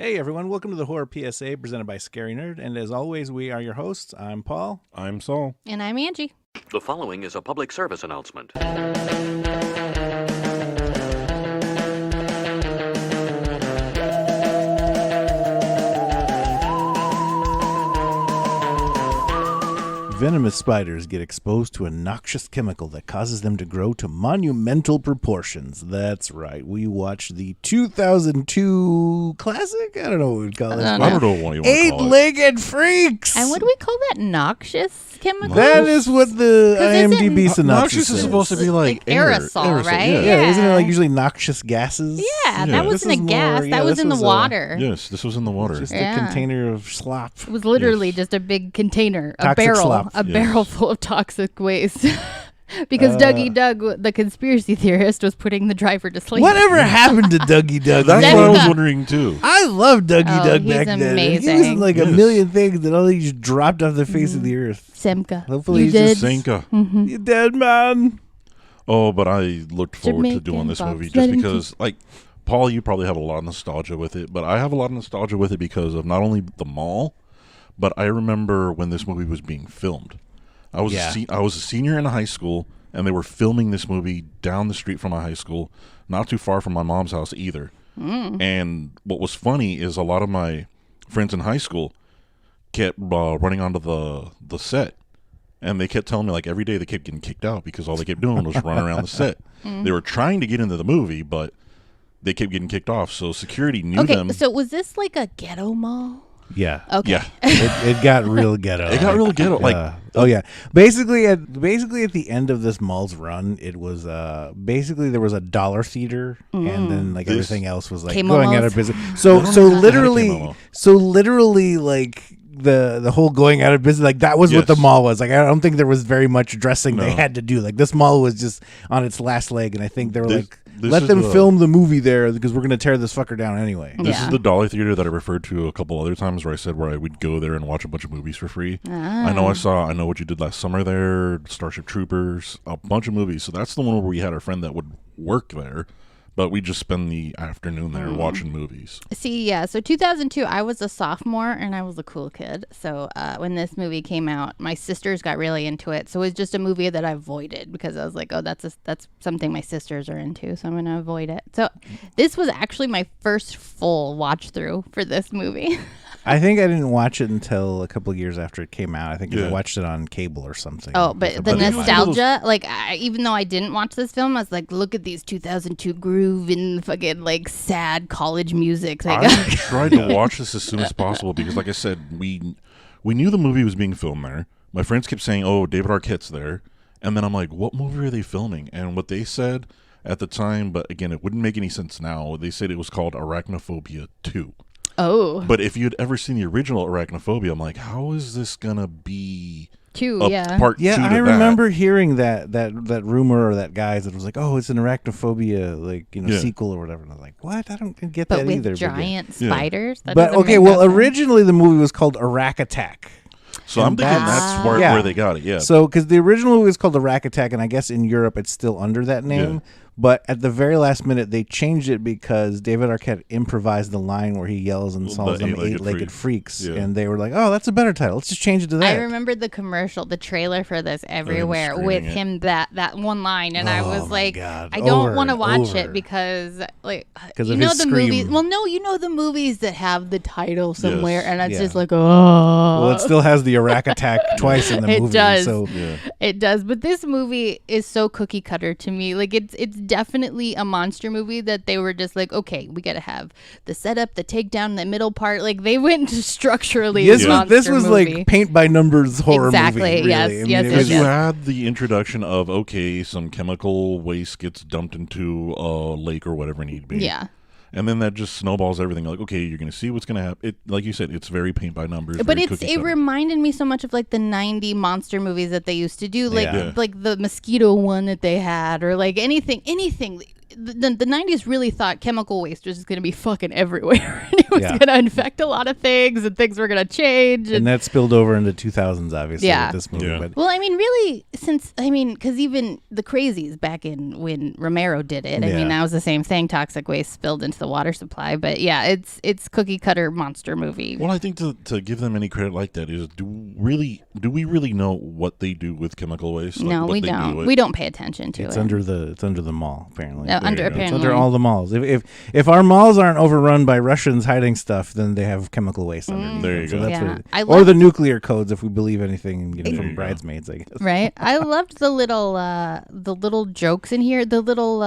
Hey everyone, welcome to the Horror PSA presented by Scary Nerd, and as always, we are your hosts. I'm Paul. I'm Saul. And I'm Angie. The following is a public service announcement. Venomous spiders get exposed to a noxious chemical that causes them to grow to monumental proportions. That's right. We watched the 2002 classic? I don't know what we'd call it. I don't know what you want to call it. Eight-Legged Freaks! And what do we call that? Noxious chemical? That is what the 'Cause isn't IMDb synopsis Noxious is says. supposed to be like aerosol, right? Yeah, isn't it like usually noxious gases? Yeah, Yeah. that This wasn't a is gas. more- that yeah, was this in the was, water. Yes, this was in the water. Just Yeah. a container of slop. It was literally Yes. just a big container, a Toxic barrel, slop. a Yes. barrel full of toxic waste. Because Dougie Doug, the conspiracy theorist, was putting the driver to sleep. Whatever happened to Dougie Doug? That's man? what I was Zemka. wondering too. I love Dougie Oh, Doug he's back then. He was amazing. in like a Yes. million things that all he just dropped off the face of the earth. Semka. Hopefully you he's did. just Sanka. You dead man. Oh, but I looked forward to Jamaican doing this movie Bob's just Reddington. because, like, Paul, you probably have a lot of nostalgia with it, but I have a lot of nostalgia with it because of not only the mall, but I remember when this movie was being filmed. I was I was a senior in high school, and they were filming this movie down the street from my high school, not too far from my mom's house either. And what was funny is a lot of my friends in high school kept running onto the set, and they kept telling me like every day they kept getting kicked out because all they kept doing was running around the set. They were trying to get into the movie, but they kept getting kicked off. So security knew Okay, them. so was this like a ghetto mall? Yeah. Okay. Yeah, It got real ghetto. it got real ghetto. Like, oh yeah. Basically at the end of this mall's run, it was basically there was a dollar theater, and then like This- everything else was like K-Momos. going out of business. So K-Momo. literally like the whole going out of business, like that was what the Yes. mall was. Like I don't think there was very much dressing they No. had to do. Like this mall was just on its last leg, and I think they were This- like, this let is them the- film the movie there because we're gonna tear this fucker down anyway. This Yeah. is the Dollar Theater that I referred to a couple other times where I said where I would go there and watch a bunch of movies for free. I know What You Did Last Summer there, Starship Troopers, a bunch of movies. So that's the one where we had a friend that would work there, but we just spend the afternoon there watching movies. See, yeah. So 2002, I was a sophomore and I was a cool kid. So when this movie came out, my sisters got really into it. So it was just a movie that I avoided because I was like, oh, that's something my sisters are into. So I'm going to avoid it. So this was actually my first full watch through for this movie. I think I didn't watch it until a couple of years after it came out. I think I Yeah. watched it on cable or something. Oh, but the But it was nostalgia, like, even though I didn't watch this film, I was like, look at these 2002 groove and fucking, like, sad college music. Like, I tried to watch this as soon as possible because, like I said, we knew the movie was being filmed there. My friends kept saying, "Oh, David Arquette's there," and then I'm like, "What movie are they filming?" And what they said at the time, but again, it wouldn't make any sense now. They said it was called Arachnophobia 2. oh, But if you'd ever seen the original Arachnophobia, I'm like, how is this gonna be two, a yeah. part yeah, two to I that? remember hearing that rumor or that guys that was like, oh, it's an Arachnophobia Yeah. sequel or whatever. And I was like, what? I don't get But that with either. giant Yeah. spiders? That But doesn't okay, make well, no sense. originally the movie was called Iraq Attack. So I'm And thinking that's- that's where, yeah. where they got it. Yeah. So, because the original movie was called Iraq Attack, and I guess in Europe it's still under that name. Yeah. But at the very last minute, they changed it because David Arquette improvised the line where he yells and calls them eight-legged eight-legged freaks. Yeah. And they were like, oh, that's a better title. Let's just change it to that. I remember the commercial, the trailer for this everywhere screaming with it. him that one line, and I Oh was my like, God. I don't Over want to and watch over. it because like 'Cause you of know his the scream. movies. Well, no, you know the movies that have the title somewhere, Yes. and it's Yeah. just like oh. Well, it still has the Iraq Attack twice in the It movie. does. So yeah. It does, but this movie is so cookie cutter to me. Like it's definitely a monster movie that they were just like, okay, we got to have the setup, the takedown, the middle part. Like they went structurally. this monster was movie. like paint by numbers horror Exactly, movie. Really. yes, I mean, yes, it yes, was Because you yes. had the introduction of, okay, some chemical waste gets dumped into a lake or whatever it need to be. Yeah. And then that just snowballs everything. Like, okay, you're going to see what's going to happen. It, like you said, it's very paint by numbers. But very it cookie-cutter. reminded me so much of like the 90 monster movies that they used to do, like Yeah. like the mosquito one that they had, or like anything. the 90s really thought chemical waste was just going to be fucking everywhere. And it was going to infect a lot of things, and things were going to change. And that spilled over into 2000s, obviously, Yeah. with this movie. Yeah. But Well, I mean, really, because even the Crazies back in when Romero did it, I Yeah. mean, that was the same thing. Toxic waste spilled into the water supply. But yeah, it's cookie cutter monster movie. Well, I think to give them any credit like that is, do we really know what they do with chemical waste? Like, No, what we they do don't. with- We don't pay attention to it's it. under the mall, apparently. No, under you go. It's It's apparently. under all the malls. If our malls aren't overrun by Russians hiding stuff, then they have chemical waste underneath. There them. you So go. that's Yeah. what it I is. Or love- the nuclear codes, if we believe anything There from you go. Bridesmaids, I guess. Right. I loved the little jokes in here, the little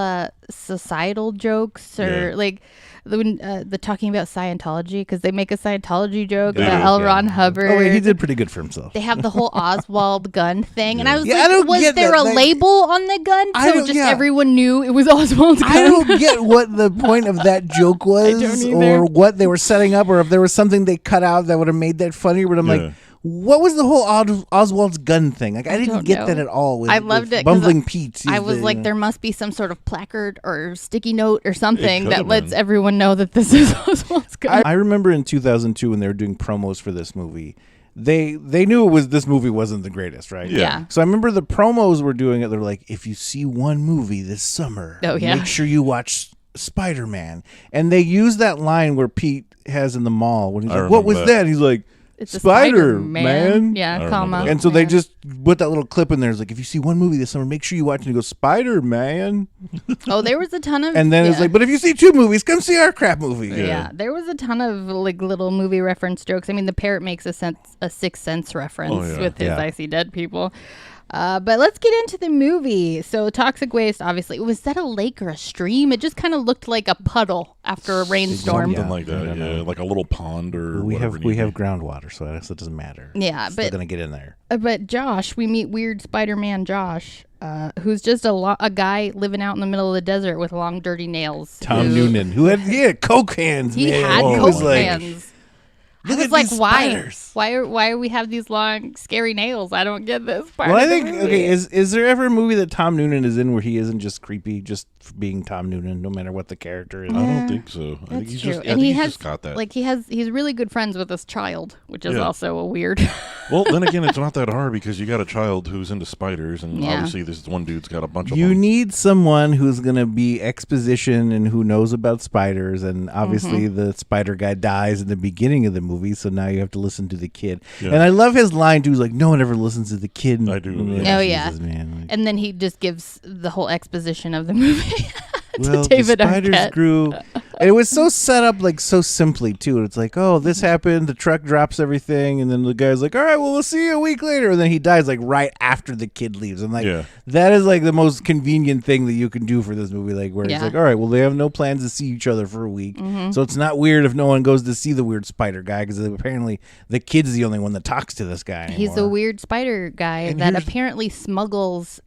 societal jokes, or Yeah. like the talking about Scientology, because they make a Scientology joke They about do, L. Yeah. Ron Hubbard. Oh, wait, he did pretty good for himself. They have the whole Oswald gun thing, and I was Yeah, I like, don't was get there that. a Like, label on the gun I so don't- just yeah. everyone knew it was Oswald's gun? I don't get what the point of that joke was, don't either. or what they were setting up, or if there was something they cut out that would have made that funnier. But I'm Yeah. like, what was the whole Oswald's gun thing? Like, I didn't don't get know. that at all. With, I loved with it 'cause Bumbling Pete. I was the- like, there must be some sort of placard or sticky note or something could that have lets been. everyone know that this is Oswald's gun. I remember in 2002 when they were doing promos for this movie. They knew this movie wasn't the greatest, right? Yeah. So I remember the promos were doing it. They're like, if you see one movie this summer, Oh, yeah. make sure you watch Spider-Man. And they use that line where Pete has in the mall when he's I like, "What was remember that?" He's like, It's a Spider-Man. Yeah, I comma. remember that. And so they Yeah. just put that little clip in there. It's like, if you see one movie this summer, make sure you watch it. And he goes, Spider-Man. Oh, there was a ton of. And then it's yeah. like, but if you see two movies, come see our crap movie. Yeah, there was a ton of like little movie reference jokes. I mean, the parrot makes a Sixth Sense reference Oh, yeah. with his Yeah. I See Dead People. But let's get into the movie. So, toxic waste, obviously, was that a lake or a stream? It just kind of looked like a puddle after a rainstorm. Something Yeah, like I that, don't yeah, know. like a little pond or We whatever. have groundwater, so I guess it doesn't matter. Yeah, It's still but gonna get in there. Josh, we meet weird Spider-Man Josh, who's just a guy living out in the middle of the desert with long, dirty nails. Tom who- Noonan, who had Coke hands. He man. had He coke was like, hands. I "Look was at like, these why? spiders." Why do we have these long, scary nails? I don't get this part. Well, I of the think movie. okay. Is there ever a movie that Tom Noonan is in where he isn't just creepy, just for being Tom Noonan, no matter what the character is? I don't think so. I think That's he's true. just, I And think he he's has just got that. like he's really good friends with this child, which is Yeah. also a weird. Well, then again, it's not that hard because you got a child who's into spiders, and Yeah. obviously this one dude's got a bunch of You them. need someone who's gonna be exposition and who knows about spiders, and obviously Mm-hmm. the spider guy dies in the beginning of the movie, so now you have to listen to the kid. Yeah. And I love his line too. He's like, "No one ever listens to the kid." I do, I'm yeah. Oh, like, yeah. Jesus, man. Like, And then he just gives the whole exposition of the movie to well, David the spiders Arquette. grew. And it was so set up like so simply too. It's like, oh, this happened. The truck drops everything, and then the guy's like, all right, well, we'll see you a week later. And then he dies like right after the kid leaves. I'm like, Yeah. that is like the most convenient thing that you can do for this movie. Like where Yeah. it's like, all right, well, they have no plans to see each other for a week, so it's not weird if no one goes to see the weird spider guy because apparently the kid's the only one that talks to this guy. He's a anymore. weird spider guy And that here's- apparently smuggles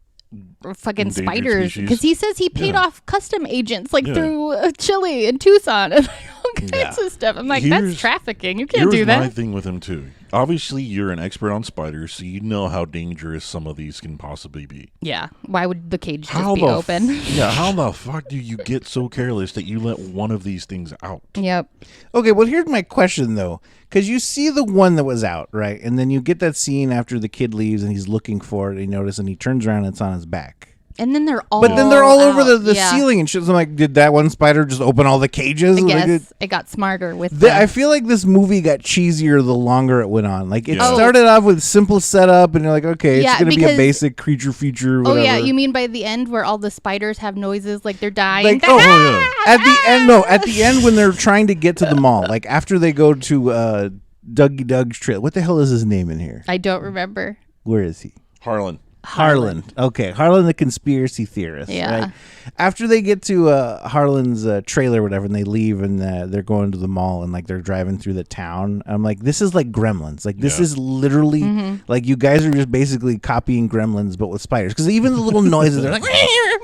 fucking Endangered spiders species. because he says he paid Yeah. off custom agents like Yeah. through Chile and Tucson and like, all kinds of stuff. I'm like, that's Here's- trafficking. You can't Here's do my that. thing with him too. Obviously, you're an expert on spiders, so you know how dangerous some of these can possibly be. Yeah. Why would the cage just How be the open? yeah, how the fuck do you get so careless that you let one of these things out? Yep. Okay, well, here's my question though, because you see the one that was out, right, and then you get that scene after the kid leaves and he's looking for it. And you notice, and he turns around and it's on his back. And then they're all But then they're all over out. the Yeah. ceiling and shit. So I'm like, did that one spider just open all the cages? I Like, guess it got smarter with I feel like this movie got cheesier the longer it went on. Like it Yeah. started off with simple setup, and you're like, okay, Yeah, it's gonna be a because- basic creature feature. Oh Whatever. yeah, you mean by the end where all the spiders have noises like they're dying? Like, Oh yeah. at the end, no, at the end when they're trying to get to the mall, like after they go to Dougie Doug's trail. What the hell is his name in here? I don't remember. Where is he? Harlan. Harlan. Okay, Harlan the conspiracy theorist. Yeah. Right? After they get to Harlan's trailer or whatever, and they leave and they're going to the mall and like they're driving through the town, I'm like, this is like Gremlins. Like this Yeah. is literally like you guys are just basically copying Gremlins but with spiders. Because even the little noises are like,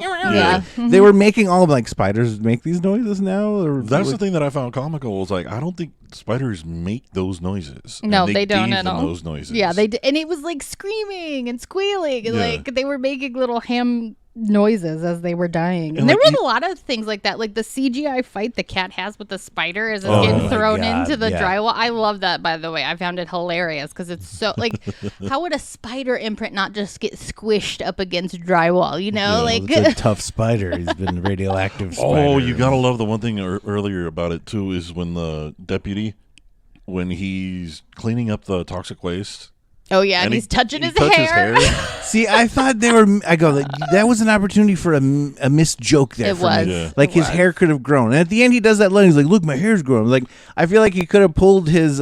Yeah. they were making all of like spiders make these noises now. Or That's the thing that I found comical was like I don't think spiders make those noises. And No, they don't gave at them all. Those noises. Yeah, they did, and it was like screaming and squealing, and Yeah. like they were making little ham noises as they were dying. And there was a lot of things like that, like the CGI fight the cat has with the spider as it's getting thrown into the drywall. I love that, by the way. I found it hilarious because it's so like, how would a spider imprint not just get squished up against drywall? You know, like it's a tough spider. He's been a radioactive spider. Oh, you gotta love the one thing earlier about it too is when the deputy, when he's cleaning up the toxic waste. Oh yeah, and he's touching his hair. See, I thought they were. I go, that was an opportunity for a missed joke there. It for was. me. Yeah. Like his hair could have grown, and at the end he does that line. He's like, "Look, my hair's grown." Like I feel like he could have pulled his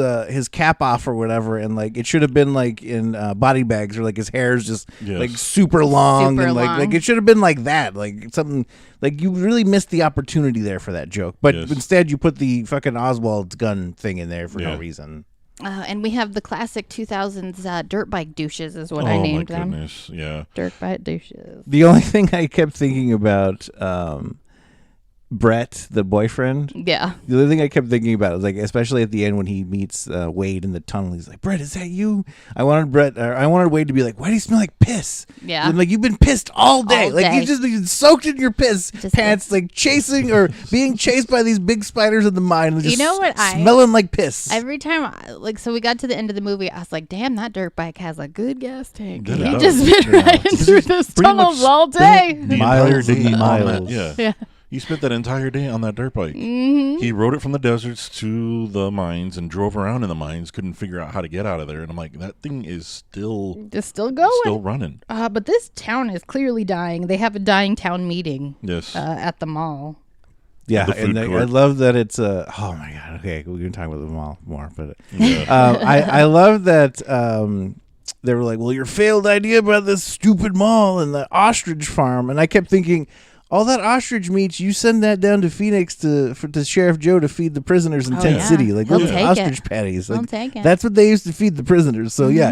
cap off or whatever, and like it should have been like in Body Bags, or like his hair's just like super long, and like it should have been like that, like something. Like you really missed the opportunity there for that joke, but instead you put the fucking Oswald's gun thing in there for no reason. And we have the classic 2000s dirt bike douches is what I named them. Oh my goodness, yeah. Dirt bike douches. The only thing I kept thinking about Brett, the boyfriend. Yeah. The other thing I kept thinking about is like, especially at the end when he meets Wade in the tunnel, he's like, "Brett, is that you?" I wanted Wade to be like, "Why do you smell like piss?" Yeah. And like you've been pissed all day. All like day. you've just been soaked in your piss pants, like chasing or being chased by these big spiders in the mine. And just You know what smelling like piss. Every time, so we got to the end of the movie, I was like, "Damn, that dirt bike has a good gas tank." Yeah, He it just does. been riding through those tunnels all day. The Miles entire day and on miles. that, yeah. He spent that entire day on that dirt bike. Mm-hmm. He rode it from the deserts to the mines and drove around in the mines. Couldn't figure out how to get out of there. And I'm like, that thing is still going, still running. But this town is clearly dying. They have a dying town meeting. Yes, at the mall. Yeah, The food and court. I love that it's oh my god. Okay, we're gonna talk about the mall more, but I love that they were like, "Well, your failed idea about this stupid mall and the ostrich farm," and I kept thinking, all that ostrich meat, you send that down to Phoenix to Sheriff Joe to feed the prisoners in Tent City. Like He'll those take ostrich it. patties. He'll Like, take it. that's what they used to feed the prisoners. So you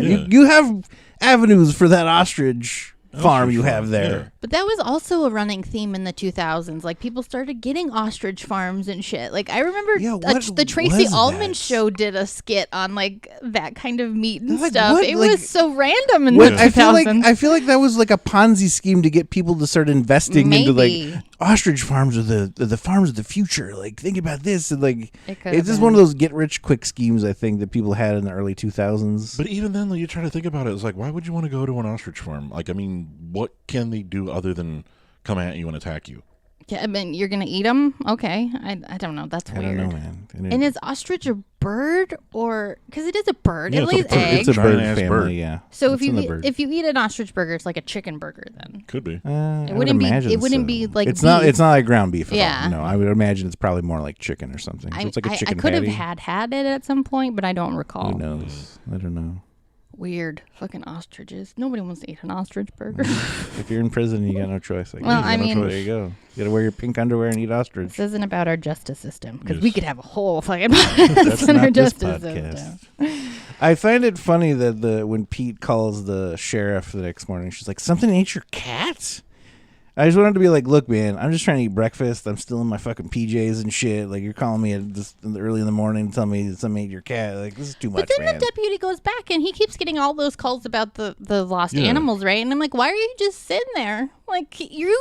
have avenues for that ostrich farm you have there. Yeah. But that was also a running theme in the 2000s. Like people started getting ostrich farms and shit. Like I remember the Tracy was Ullman that? show did a skit on like that kind of meat and Like, stuff. what? It Like, was so random in What, the 2000s. I feel like that was like a Ponzi scheme to get people to start investing into Maybe. like ostrich farms are the farms of the future. Like think about this, and like It could've it's just been. one of those get rich quick schemes I think that people had in the early 2000s. But even then, you try to think about it. It's like, why would you want to go to an ostrich farm? Like, I mean, what can they do other than come at you and attack you? Yeah, I mean, you're gonna eat them? Okay, I don't know. That's I weird. don't know, man. And is ostrich a bird or because it is a bird? Yeah, It it's a lays bird. eggs. It's a bird Giant-ass family, bird. yeah. So It's in the bird. if you eat an ostrich burger, it's like a chicken burger then. Could be. I would wouldn't be- imagine it wouldn't so. be like it's not beef. like ground beef at Yeah. all. No, I would imagine it's probably more like chicken or something. So it's like a I chicken could have patty. had it at some point, but I don't recall. Who knows? I don't know. Weird fucking ostriches. Nobody wants to eat an ostrich burger. If you're in prison, you got no choice. Well, I mean- there you go. You got to wear your pink underwear and eat ostrich. This isn't about our justice system because Yes. we could have a whole fucking That's podcast on our not this justice podcast. system. I find it funny that when Pete calls the sheriff the next morning, she's like, "Something ate your cat?" I just wanted to be like, "Look, man, I'm just trying to eat breakfast. I'm still in my fucking PJs and shit. Like, you're calling me early in the morning and telling me something ate your cat. Like, this is too much, But then man." the deputy goes back and he keeps getting all those calls about the lost Yeah. animals, right? And I'm like, why are you just sitting there? Like you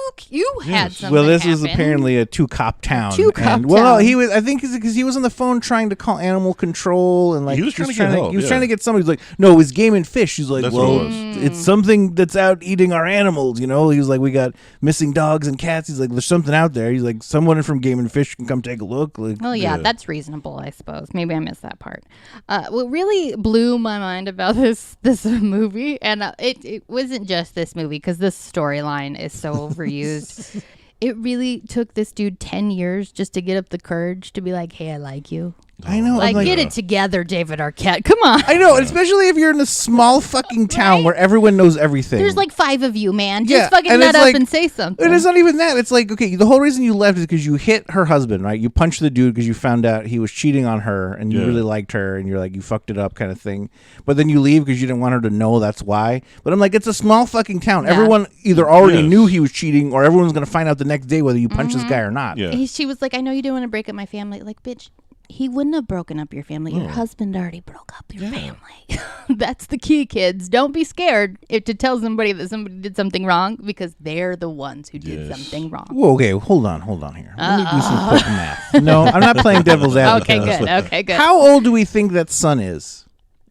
had Yes. something Well, this was happen. apparently a two-cop town. Two-cop And, well, town. he was. I think because he was on the phone trying to call animal control and like He was trying just to get help, He was yeah. trying to get somebody. He's like, "No, it was game and fish." He's like, That's what it "Well, was. it's something that's out eating our animals." You know, he was like, "We got missing dogs and cats." He's like, "There's something out there." He's like, "Someone from Game and Fish can come take a look." Like, Oh yeah, that's reasonable, I suppose. Maybe I missed that part. What really blew my mind about this movie, and it wasn't just this movie because this storyline is so overused. It really took this dude 10 years just to get up the courage to be like, "Hey, I like you." I know. Like, I'm get it together, David Arquette. Come on. I know, and especially if you're in a small fucking town Right? where everyone knows everything. There's like 5 of you, man. Just Yeah, fucking and nut it's up like- and say something. And it's not even that. It's like, okay, the whole reason you left is because you hit her husband, right? You punched the dude because you found out he was cheating on her and you Yeah. really liked her and you're like, you fucked it up kind of thing. But then you leave because you didn't want her to know that's why. But I'm like, it's a small fucking town. Yeah. Everyone either already Yes. knew he was cheating or everyone's going to find out the next day whether you punched this guy or not. Yeah. She was like, "I know you didn't want to break up my family." Like, bitch, He wouldn't have broken up your family. Your husband already broke up your family. That's the key, kids. Don't be scared to tell somebody that somebody did something wrong because they're the ones who did something wrong. Whoa, okay, hold on here. Let me do some quick math. No, I'm not playing devil's advocate. Okay, good. How old do we think that son is?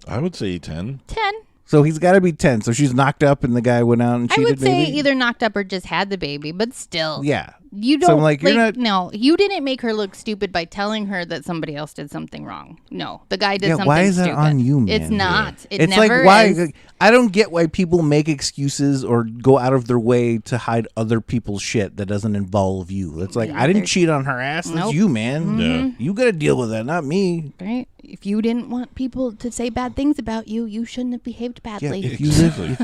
I would say 10. 10. So he's got to be 10. So she's knocked up and the guy went out and I cheated, would say maybe? either knocked up or just had the baby, but still. Yeah. You So don't I'm like, you're not- no, you didn't make her look stupid by telling her that somebody else did something wrong. No, the guy did something why is that stupid. on you, man? It's not. It It's never like, why? is. I don't get why people make excuses or go out of their way to hide other people's shit that doesn't involve you. It's like, I didn't cheat on her ass. That's Nope. you, man. Yeah. You got to deal with that, not me. Right? If you didn't want people to say bad things about you, you shouldn't have behaved Yeah, badly. if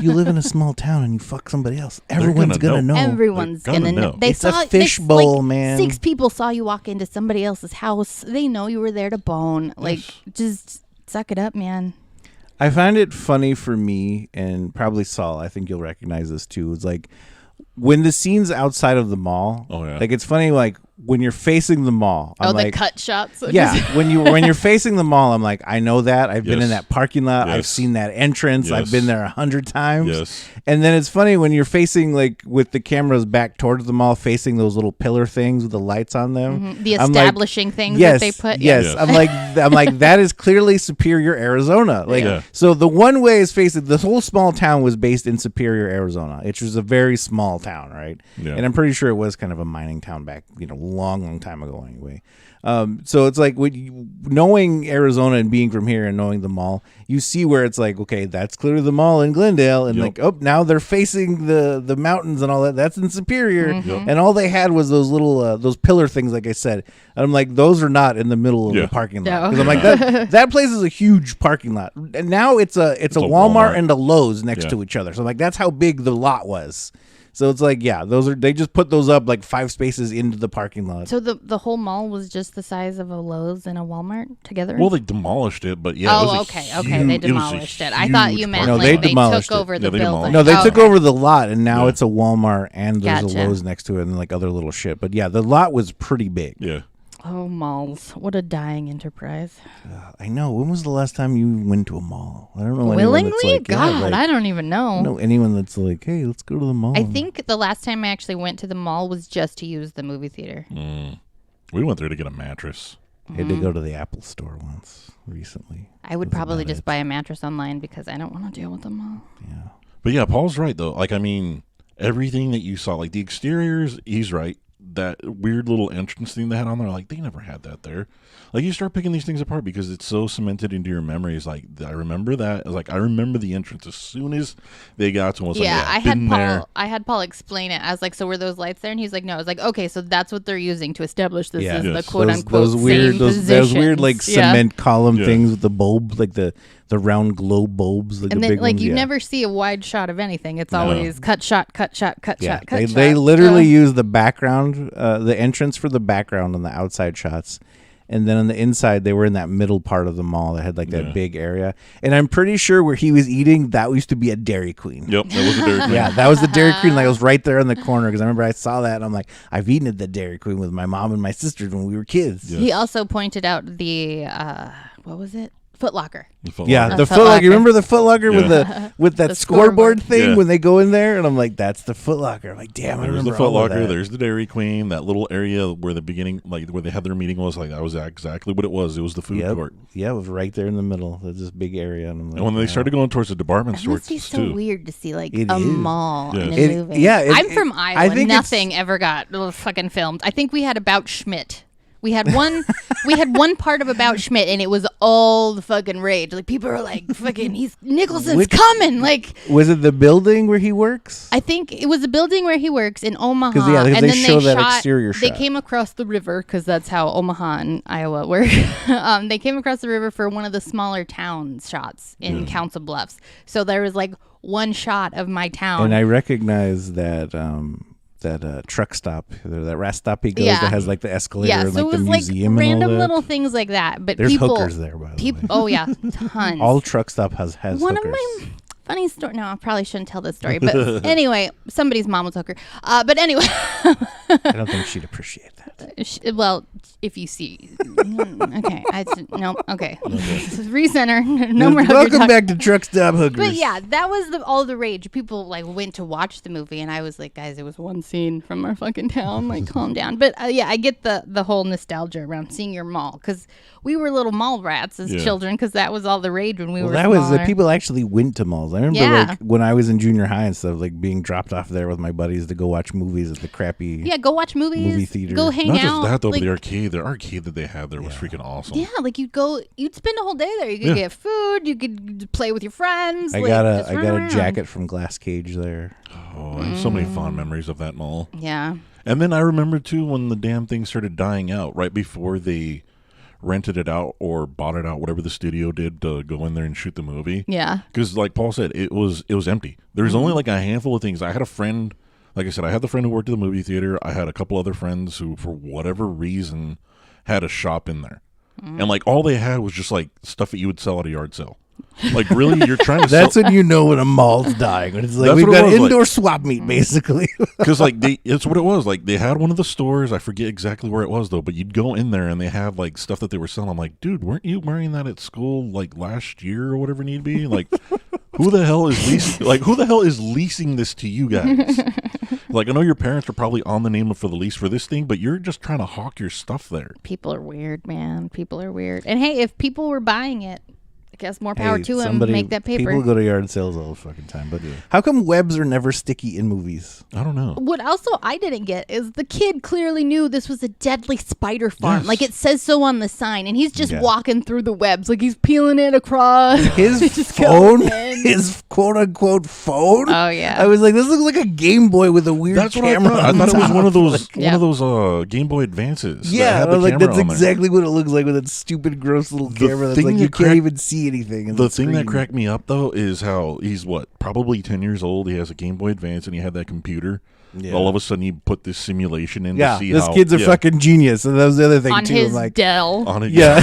you live in a small town and you fuck somebody else, everyone's gonna gonna know. Everyone's They're gonna gonna know. know. They It's a saw fishbowl, like, man. 6 people saw you walk into somebody else's house. They know you were there to bone. Like, just suck it up, man. I find it funny for me, and probably Saul, I think you'll recognize this too. It's like when the scene's outside of the mall. Oh, yeah. Like it's funny, like when you're facing the mall. I'm the like, cut shots. yeah, when you're facing the mall, I'm like, I know that. I've been in Yes. that parking lot. I've Yes. seen that entrance. I've Yes. been there 100 times. Yes. And then it's funny when you're facing like with the cameras back towards the mall, facing those little pillar things with the lights on them. The I'm like, establishing things yes, that they put. Yes, Yes. I'm like that is clearly Superior, Arizona. Like Yeah. so, the one way is facing this whole small town was based in Superior, Arizona, which was a very small town, right? Yeah. And I'm pretty sure it was kind of a mining town back, long time ago, anyway. So it's like knowing Arizona and being from here and knowing the mall, you see where it's like, okay, that's clearly the mall in Glendale, and Yep. like, oh, now they're facing the mountains and all that. That's in Superior, Yep. and all they had was those little those pillar things, like I said. And I'm like, those are not in the middle of Yeah. the parking lot, No. because I'm like that place is a huge parking lot, and now it's a Walmart and a Lowe's next Yeah. to each other. So I'm like, that's how big the lot was. So it's like, yeah, they just put those up like 5 spaces into the parking lot. So the whole mall was just the size of a Lowe's and a Walmart together? Well, they demolished it, but yeah. it was Oh, a okay. huge- They it was a demolished it. I thought you huge meant No, parking they like they demolished took it. over Yeah, the they building. demolished No, they Oh, took okay. over the lot, and now Yeah. it's a Walmart and there's a Gotcha. Lowe's next to it, and like other little shit. But yeah, the lot was pretty big. Yeah. Oh, malls. What a dying enterprise. I know. When was the last time you went to a mall? I don't know. anyone Willingly? that's like, yeah, God, like, I don't even know. I don't know anyone that's like, hey, let's go to the mall. I think the last time I actually went to the mall was just to use the movie theater. We went there to get a mattress. I had to go to the Apple store once recently. I would That's probably about just it. buy a mattress online because I don't want to deal with the mall. Yeah. But yeah, Paul's right though. Like, I mean, everything that you saw, like the exteriors, he's right. That weird little entrance thing they had on there, like they never had that there. Like you start picking these things apart because it's so cemented into your memories. Like I remember that. Like I remember the entrance as soon as they got to him. Yeah, I've been there. I had Paul explain it. I was like, so were those lights there? And he's like, no. I was like, okay, so that's what they're using to establish this Yeah. is Yes. the quote unquote those weird, same those weird like positions. Yeah. cement column Yeah. things with the bulb, like the round globe bulbs, like And the then, big like, ones. you yeah. never see a wide shot of anything. It's always cut shot, cut shot, cut Yeah, shot, cut shot. they literally use the background, the entrance for the background on the outside shots, and then on the inside they were in that middle part of the mall that had like that Yeah. big area. And I'm pretty sure where he was eating, that used to be a Dairy Queen. Yep, that was a Dairy Queen. Yeah, that was the Dairy Queen. Like, it was right there in the corner because I remember I saw that and I'm like, I've eaten at the Dairy Queen with my mom and my sisters when we were kids. Yeah. He also pointed out the what was it? Foot Locker. Yeah, the Foot Foot Locker. Locker. You remember the Foot Locker with that The scoreboard scoreboard. thing Yeah. when they go in there, and I'm like, that's the Foot Locker. I'm like, damn, I There's remember the Foot all of Locker. that. There's the Dairy Queen. That little area where the beginning, like where they had their meeting was, like that was exactly what it was. It was the food Yep. court. Yeah, it was right there in the middle. There's this big area, and I'm like, And when they wow. started going towards the department That stores must be so too. weird to see like It a is. mall in a Yes. movie. yeah, I'm from I Iowa. think Nothing ever got fucking filmed. I think we had About Schmidt. We had one part of About Schmidt, and it was all the fucking rage. Like people were like, "Fucking, Nicholson's Which- coming!" Like Was it the building where he works? I think it was a building where he works in Omaha. 'Cause, yeah, because and they then show they that shot, exterior They shot. came across the river because that's how Omaha and Iowa work. They came across the river for one of the smaller town shots in Council Bluffs. So there was like one shot of my town. And I recognize that truck stop, that rest stop he goes Yeah. that has like the escalator yeah, and so like it the was like museum random and all that. little things like that. But There's people, hookers there, by the way. Oh yeah, tons. All truck stop has One hookers. of my funny story. No, I probably shouldn't tell this story. But anyway, somebody's mom was a hooker. But anyway, I don't think she'd appreciate that. Well, if you see, okay, no, okay, recenter, no more. Welcome back to Truck Stop Hookers. But yeah, that was all the rage. People like went to watch the movie, and I was like, guys, it was one scene from our fucking town. Like, calm down. But yeah, I get the whole nostalgia around seeing your mall because we were little mall rats as children because that was all the rage when we were. That smaller. was people actually went to malls. I remember like when I was in junior high and stuff, like being dropped off there with my buddies to go watch movies at the crappy go watch movies, movie theater. go hang Not out. just that though, like, but the arcade that they had there was freaking awesome. Yeah, like you'd spend a whole day there. You could get food, you could play with your friends. I got a jacket from Glass Cage there. Oh, I have so many fond memories of that mall. Yeah. And then I remember too when the damn thing started dying out right before they rented it out or bought it out, whatever the studio did to go in there and shoot the movie. Yeah. Because like Paul said, it was empty. There's only like a handful of things. I had a friend, like I said, I had the friend who worked at the movie theater. I had a couple other friends who, for whatever reason, had a shop in there. And like all they had was just like stuff that you would sell at a yard sale. Like really, you're trying to That's when you know when a mall's dying. When it's like That's we've what it got was, indoor like- swap meet, basically. Because like it's what it was. Like they had one of the stores. I forget exactly where it was though. But you'd go in there and they have like stuff that they were selling. I'm like, dude, weren't you wearing that at school like last year or whatever it need be? Like, who the hell is leasing this to you guys? Like I know your parents are probably on the name for the lease for this thing, but you're just trying to hawk your stuff there. People are weird, man. People are weird. And hey, if people were buying it, I guess more power to them. Make that paper. People go to yard sales all the fucking time. But how come webs are never sticky in movies? I don't know. What also I didn't get is the kid clearly knew this was a deadly spider farm. Yes. Like it says so on the sign, and he's just walking through the webs, like he's peeling it across. His Just phone, going in. his quote unquote phone. Oh yeah. I was like, this looks like a Game Boy with a weird That's what I camera. thought. I on thought it was top. one of those Yeah. Game Boy Advances. that Yeah, had I the was like, camera that's on there. exactly what it looks like with that stupid, gross little The camera. That's thing like that you can't cracked- even see anything. In The the thing that screen. cracked me up though is how he's probably 10 years old. He has a Game Boy Advance and he had that computer. Yeah. All of a sudden, he put this simulation in Yeah, to see this how kid's a fucking genius. And that was the other thing on too. his I'm like, Dell. on it. yeah,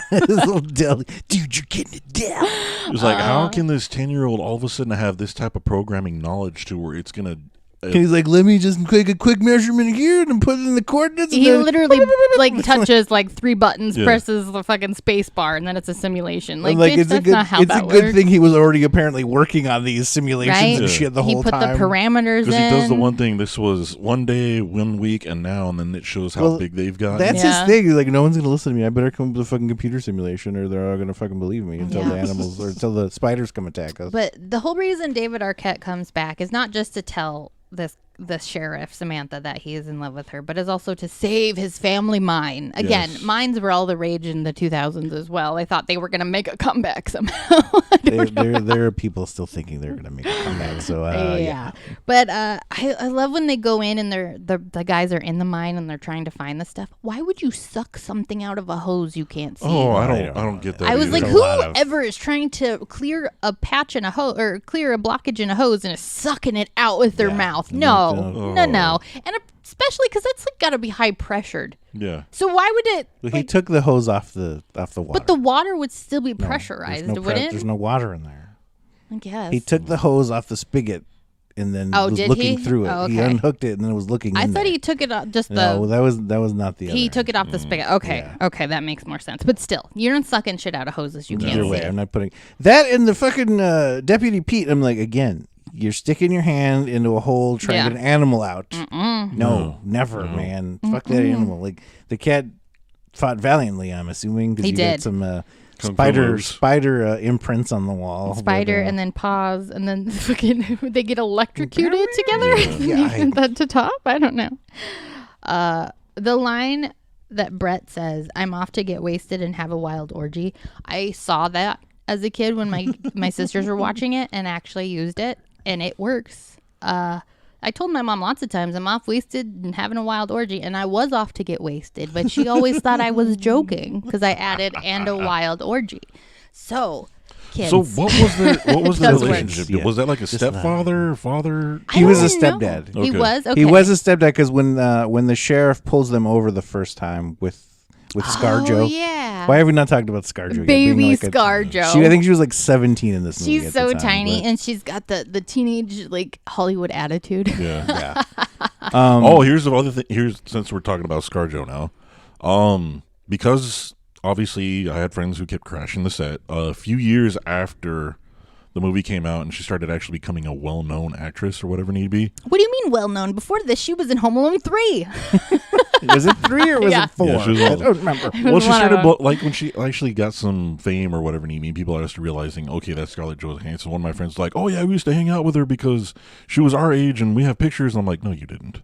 his little Dell. Dude, you're getting it down. It was like, how can this 10-year-old all of a sudden have this type of programming knowledge to where it's gonna? And he's like, let me just take a quick measurement here and put it in the coordinates. And He then literally like touches like 3 buttons, Yeah. presses the fucking space bar, and then it's a simulation. Like, and, like bitch, it's a that's good, not how it's that a good works. thing he was already apparently working on these simulations Right? and shit the He whole put time. the parameters Because in. he does the one thing. This was 1 day, 1 week, and now, and then it shows how Well, big they've got. That's Yeah. his thing. He's like, no one's gonna listen to me. I better come up with a fucking computer simulation, or they're all gonna fucking believe me until Yeah. the animals or until the spiders come attack us. But the whole reason David Arquette comes back is not just to tell the sheriff Samantha that he is in love with her, but is also to save his family mine. Again, Yes. mines were all the rage in the 2000s as well. I thought they were going to make a comeback somehow. there are people still thinking they're gonna make a comeback. So yeah. But I love when they go in and the guys are in the mine and they're trying to find the stuff. Why would you suck something out of a hose you can't see? Oh, I I don't don't get that. I was either. like, a lot of- whoever is trying to clear a patch in a hose or clear a blockage in a hose and is sucking it out with their Yeah. mouth. No. No. And especially because that's like got to be high pressured. yeah. So why would it? Well, he took the hose off the water. But the water would still be No, pressurized, there's no wouldn't There's it? no water in there. I guess. He took the hose off the spigot and then Oh, was did looking he? through it. Oh, He okay. unhooked it and then it was looking. I in thought there. he took it off just No, the. that was not the. He other. took it off the spigot. Okay, Yeah. okay, that makes more sense. But still, you're not sucking shit out of hoses. You can't Either see. way, I'm not putting that in the fucking Deputy Pete. I'm like, again, you're sticking your hand into a hole trying Yeah. to get an animal out. Mm-mm. No, never, man. Fuck that animal. Like the cat fought valiantly. I'm assuming because He you did. got some Kung Fu spider moves. imprints on the wall. Spider but, and then paws and then fucking they get electrocuted together Yeah. to top. I don't know. The line that Brett says, "I'm off to get wasted and have a wild orgy." I saw that as a kid when my sisters were watching it and actually used it, and it works. I told my mom lots of times I'm off wasted and having a wild orgy, and I was off to get wasted, but she always thought I was joking because I added "and a wild orgy." So, kids. So what was the Does work. relationship? Yeah. Was that like a Just stepfather, father? I He was a don't know. stepdad. He Okay. was okay. He was a stepdad because when the sheriff pulls them over the first time with ScarJo. Oh, yeah. Why have we not talked about ScarJo yet? Baby Being like ScarJo. I think she was like 17 in this movie. She's at so the time, tiny, but- and she's got the teenage like Hollywood attitude. Yeah. yeah. Here's the other thing. Here's, since we're talking about ScarJo now, because obviously I had friends who kept crashing the set. A few years after the movie came out and she started actually becoming a well-known actress or whatever need be. What do you mean well-known? Before this, she was in Home Alone 3. Was it 3 or was Yeah. it 4? Yeah, she was I one. don't remember. Well, she one of started, them. like, when she actually got some fame or whatever need be, people are just realizing, okay, that's Scarlett Johansson. One of my friends was like, oh yeah, we used to hang out with her because she was our age and we have pictures. And I'm like, no, you didn't.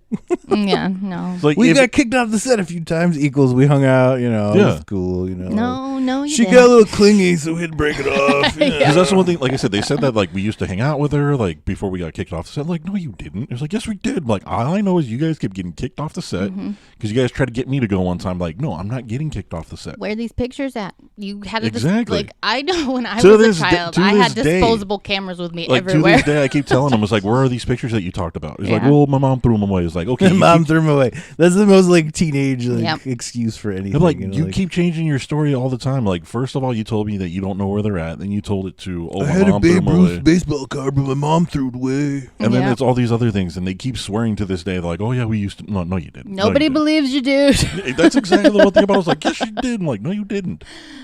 Yeah, no. It's like, We if- got kicked off the set a few times. Equals, we hung out, you know. It Yeah. was cool, you know. No, you She didn't. got a little clingy, so we had to break it off. Yeah. Because that's the one thing, like I said, they said that like we used to hang out with her like before we got kicked off the set. Like, no, you didn't. It was like, yes, we did. Like, all I know is you guys kept getting kicked off the set because you guys tried to get me to go one time. Like, no, I'm not getting kicked off the set. Where are these pictures at? You had to Exactly. like I know when I To was this a day- child, to I had this day. disposable cameras with me Like everywhere. to this day, I keep telling them, it's like, where are these pictures that you talked about? It's like, Yeah. well, my mom threw them away. It's like, okay, you Mom keep- threw him away. That's the most like teenage like, Yep. excuse for anything. I'm like, you know, you like, keep changing your story all the time. Like, first of all, you told me that you don't know where they're at. Then you told it to, oh, I my had a mom threw Babe them Ruth away. baseball card, but my mom threw it away. And then Yeah. it's all these other things, and they keep swearing to this day, like, "Oh yeah, we used to." No, you didn't. No, you Nobody didn't. believes you, dude. That's exactly the one thing about it. I was like, "Yes, you did." I'm like, "No, you didn't."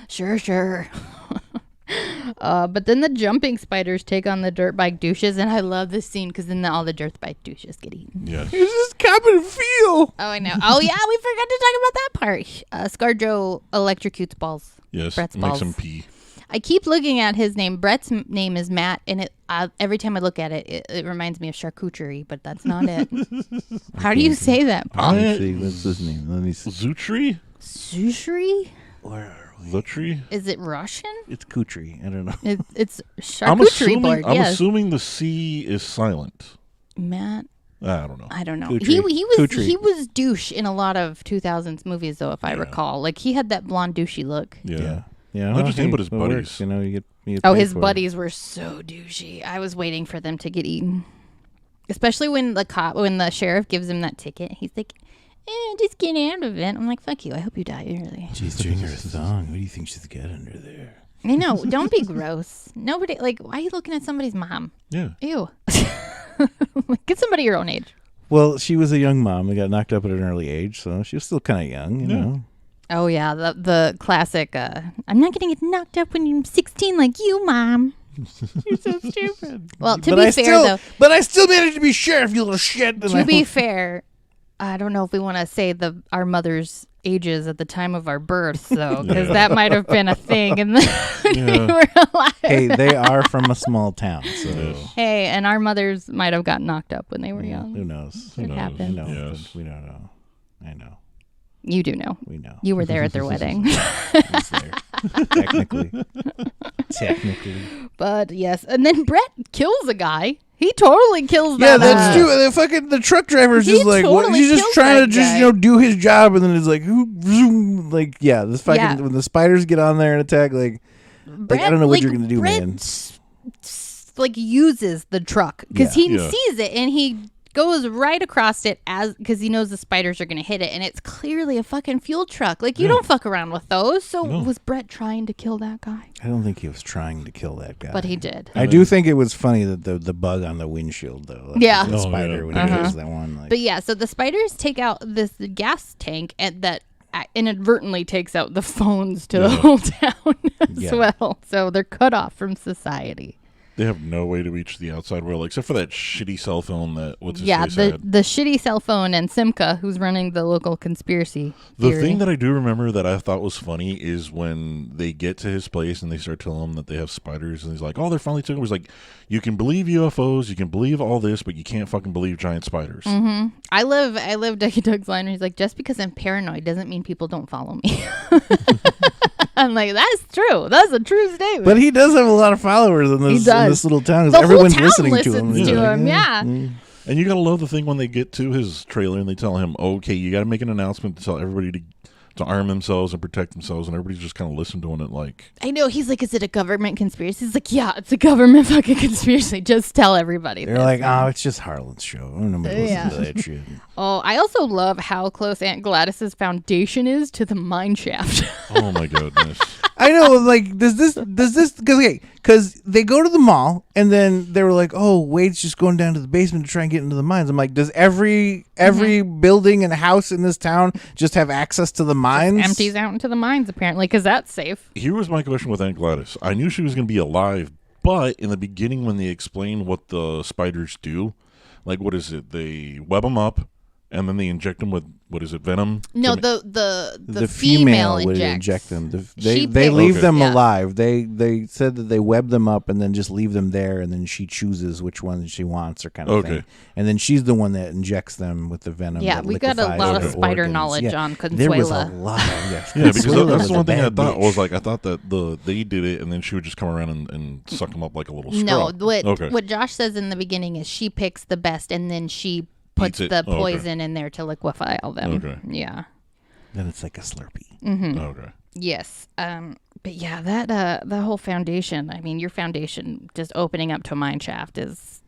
Sure. But then the jumping spiders take on the dirt bike douches, and I love this scene because then all the dirt bike douches get eaten. Yes. It's just Captain Feel. Oh, I know. Oh, yeah, we forgot to talk about that part. ScarJo electrocutes balls. Yes. Brett's Makes balls. him pee. I keep looking at his name. Brett's name is Matt, and every time I look at it, it reminds me of charcuterie, but that's not it. How do you say that, Paul? Let me see. What's his name? Let me see. Zutri? Sushri? Where are we? Zutri? Is it Russian? It's Kutri. I don't know. It's charcuterie board. I'm Yes, assuming the C is silent. Matt. I don't know. I don't know. Kutri. He was douche in a lot of 2000s movies, though, if I recall. Like he had that blonde douchey look. Yeah. Yeah. Not just him, hey, but his it buddies. works, you know, you get Oh, paid his for it. buddies were so douchey. I was waiting for them to get eaten, especially when the sheriff gives him that ticket. He's like, "Just get out of it." I'm like, "Fuck you! I hope you die early." She's doing her thong. What do you think she's got under there? I know. Don't be gross. Nobody why are you looking at somebody's mom? Yeah. Ew. Like, get somebody your own age. Well, she was a young mom and got knocked up at an early age, so she was still kind of young, you know. Oh yeah, the classic. I'm not gonna get knocked up when I'm 16 like you, mom. You're so stupid. Well, to be fair though, But I still managed to be sheriff, you little shit. to be fair, I don't know if we want to say our mothers' ages at the time of our births, though, because that might have been a thing in the Yeah. they were alive. Hey, they are from a small town, so Hey, and our mothers might have got knocked up when they were who young. knows? It knows? happened. No, Yes. we don't know. I know. You do know. We know. You were there at their wedding. He's there. Technically. But yes, and then Brett kills a guy. He totally kills Yeah, that. that's true. The truck driver's He just like, what? totally He's just killed trying to that just, guy. you know, do his job, and then it's like, like, yeah, this fucking, Yeah. when the spiders get on there and attack, like I don't know what you're gonna do, Brett man. Like uses the truck because Yeah. he Yeah. sees it and he goes right across it because he knows the spiders are gonna hit it, and it's clearly a fucking fuel truck. Like you don't fuck around with those. So No. was Brett trying to kill that guy? I don't think he was trying to kill that guy, But he did. I do think it was funny that the bug on the windshield, though. Like, Yeah. the Oh, spider yeah. when he Uh-huh. does that one. Like, But yeah, so the spiders take out this gas tank and that inadvertently takes out the phones to the whole town as Yeah. well. So they're cut off from society. They have no way to reach the outside world except for that shitty cell phone that what's his Yeah, face the had. shitty cell phone and Simca, who's running the local conspiracy The theory. thing that I do remember that I thought was funny is when they get to his place and they start telling him that they have spiders, and he's like, "Oh, they're finally taking." It was like, you can believe UFOs, you can believe all this, but you can't fucking believe giant spiders. Mm-hmm. I love Doug's line where he's like, just because I'm paranoid doesn't mean people don't follow me. I'm like, that's true. That's a true statement. but he does have a lot of followers in this, does. in this little town. 'Cause The whole everyone's town listening to listens him. to It's like, him, yeah. And you gotta love the thing when they get to his trailer and they tell him, "Okay, you gotta make an announcement to tell everybody to arm themselves and protect themselves," and everybody's just kind of listening to it like, I know. He's like, is it a government conspiracy? He's like, yeah, it's a government fucking conspiracy. Just tell everybody. They're this. like, oh, it's just Harlan's show. Nobody Yeah. listens to that shit. Oh, I also love how close Aunt Gladys's foundation is to the mine shaft. "Oh my goodness." I know, like, does this, because, okay, because they go to the mall and then they were like, "Oh, Wade's just going down to the basement to try and get into the mines." I'm like, does every building and house in this town just have access to the mines? Just empties out into the mines apparently because that's safe. Here was my question with Aunt Gladys. I knew she was going to be alive, but in the beginning when they explain what the spiders do, like what is it? They web them up and then they inject them with, what is it, venom? No, the female would injects. inject them. She They picks- leave Okay. them Yeah. alive. They said that they web them up and then just leave them there, and then she chooses which one she wants, or kind of thing. Okay. And then she's the one that injects them with the venom. Yeah, that we got a liquefies lot of their spider organs. knowledge Yeah. on Consuela. There was a lot of Yeah, because Consuela that's was the a one thing I bad thought bitch. was like, I thought that they did it and then she would just come around and suck them up like a little straw. No, Okay. what Josh says in the beginning is she picks the best and then she puts Eats it? the Oh, okay. poison in there to liquefy all them. Okay. Yeah. Then it's like a Slurpee. Okay. Yes. But yeah, that whole foundation. I mean, your foundation just opening up to a mine shaft is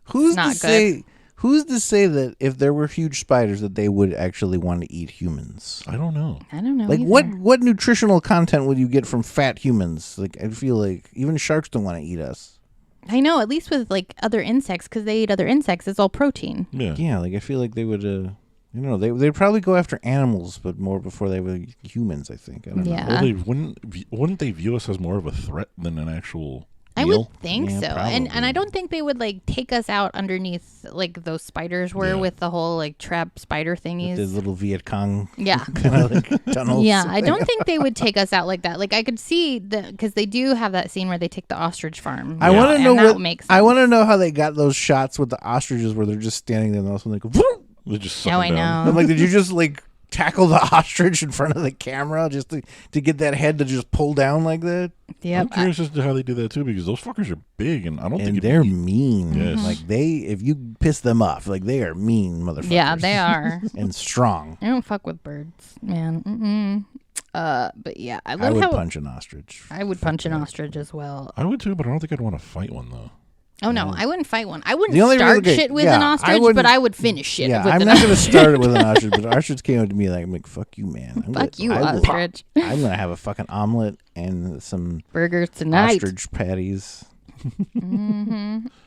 Who's not to good. say? Who's to say that if there were huge spiders that they would actually want to eat humans? I don't know. I don't know. Like either. what nutritional content would you get from fat humans? Like I feel like even sharks don't want to eat us. I know, at least with like other insects, because they eat other insects, it's all protein. Yeah. Yeah, like I feel like they would. You know, they'd probably go after animals, but more before they would humans. I think. I don't Yeah. know. Well, they wouldn't they view us as more of a threat than an actual I meal? would think Yeah, so. And probably. I don't think they would like take us out underneath like those spiders were Yeah. with the whole like trap spider thingies. These little Viet Cong Yeah. kind of like tunnels. Yeah, I don't think they would take us out like that. Like I could see because they do have that scene where they take the ostrich farm. I want to and know that what makes I sense. want to know how they got those shots with the ostriches where they're just standing there and all of a sudden they go. Vroom! They just suck Oh, them I down. know. I'm like, did you just like tackle the ostrich in front of the camera just to get that head to just pull down like that? I'm Yep. curious as to how they do that too, because those fuckers are big, and I don't think And it'd be they're easy. mean. Yes. Like if you piss them off, like they are mean motherfuckers. Yeah, they are. And strong. I don't fuck with birds, man. But yeah, I I love would how punch an ostrich. I would punch an ostrich as well. I would too, but I don't think I'd want to fight one though. Oh no, I wouldn't fight one. I wouldn't The only start real- shit with yeah, an I ostrich, but wouldn't- I would finish shit Yeah, with I'm an not going to ostrich. start it with an ostrich, but ostrich came up to me like, I'm like, fuck you, man. Fuck you, I will- ostrich. I'm going to have a fucking omelet and some Burgers tonight. ostrich patties.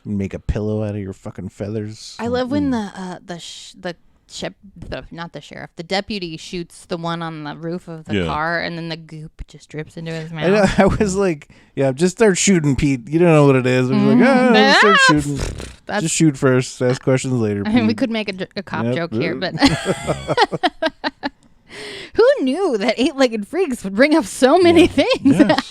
Make a pillow out of your fucking feathers. I love when the deputy shoots the one on the roof of the Yeah. car, and then the goop just drips into his I know, mouth. I was like, yeah, just start shooting, Pete. You don't know what it is. We're like, just start shooting. That's- Just shoot first. Ask questions later. I mean, we Pete." could make a cop Yep. joke here, but who knew that eight-legged freaks would bring up so many things? Yes.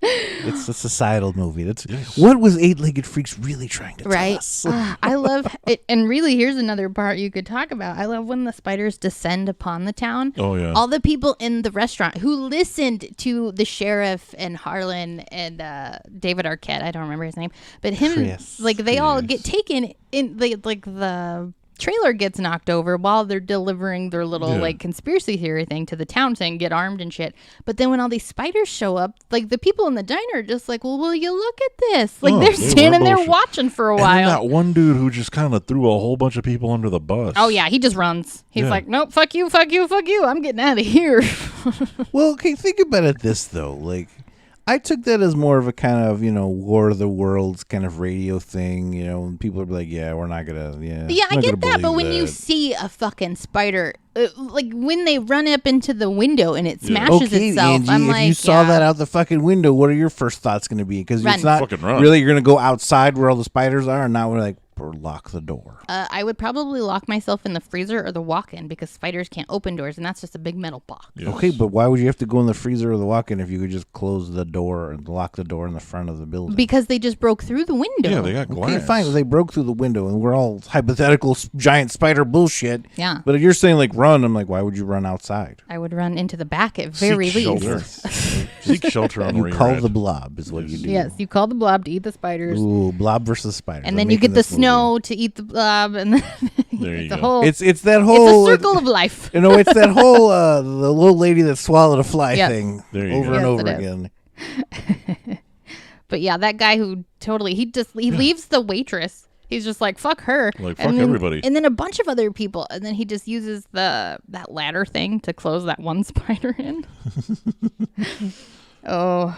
It's a societal movie. That's Yes. what was Eight-Legged Freaks really trying to tell Right. us? I love it. And really, here's another part you could talk about. I love when the spiders descend upon the town. Oh yeah. All the people in the restaurant who listened to the sheriff and Harlan and David Arquette, I don't remember his name, but him, Chris. like they all Chris. get taken in, like the trailer gets knocked over while they're delivering their little Yeah. like conspiracy theory thing to the town saying get armed and shit. But then when all these spiders show up, like the people in the diner are just like, well, will you look at this? Like Oh, they're they were standing there bullshit. watching for a And then while. that one dude who just kind of threw a whole bunch of people under the bus. Oh yeah, he just runs. He's Yeah. like, nope, fuck you, fuck you, fuck you. I'm getting out of here. Well, okay, think about it this though. Like, I took that as more of a kind of, War of the Worlds kind of radio thing. And people are like, yeah, we're not gonna, Yeah, I not get gonna that, but believe when you that. see a fucking spider, like when they run up into the window and it smashes Okay, itself, Angie, I'm if like, you saw yeah. that out the fucking window, what are your first thoughts going to be? Because Run. it's not Fucking run. really you're going to go outside where all the spiders are, and now we're like, or lock the door. I would probably lock myself in the freezer or the walk-in because spiders can't open doors, and that's just a big metal box. Yes. Okay, but why would you have to go in the freezer or the walk-in if you could just close the door and lock the door in the front of the building? Because they just broke through the window. Yeah, they got glass. Okay, fine. They broke through the window, and we're all hypothetical giant spider bullshit. Yeah. But if you're saying like run, I'm like, why would you run outside? I would run into the back at very Seek least. shelter. Seek shelter on where You you're call at. the blob is what you do. Yes, you call the blob to eat the spiders, Ooh, blob versus spider. and then you get the snow to eat the blob, and then There you the go. whole. It's that It's whole a circle of life. it's that whole the little lady that swallowed a fly Yes. thing There you over go. and Yes, over it is. again. But yeah, that guy who totally he leaves the waitress. He's just like fuck her, Like, and fuck then, everybody. and then a bunch of other people, and then he just uses that ladder thing to close that one spider in. Oh,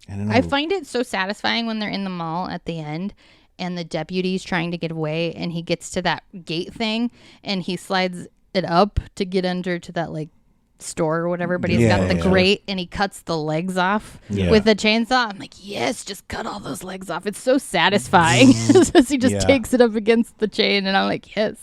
I find it so satisfying when they're in the mall at the end and the deputy's trying to get away and he gets to that gate thing and he slides it up to get under to that like store or whatever, but he's got the grate and he cuts the legs off with the chainsaw. I'm like, yes, just cut all those legs off. It's so satisfying. As he just takes it up against the chain and I'm like, yes.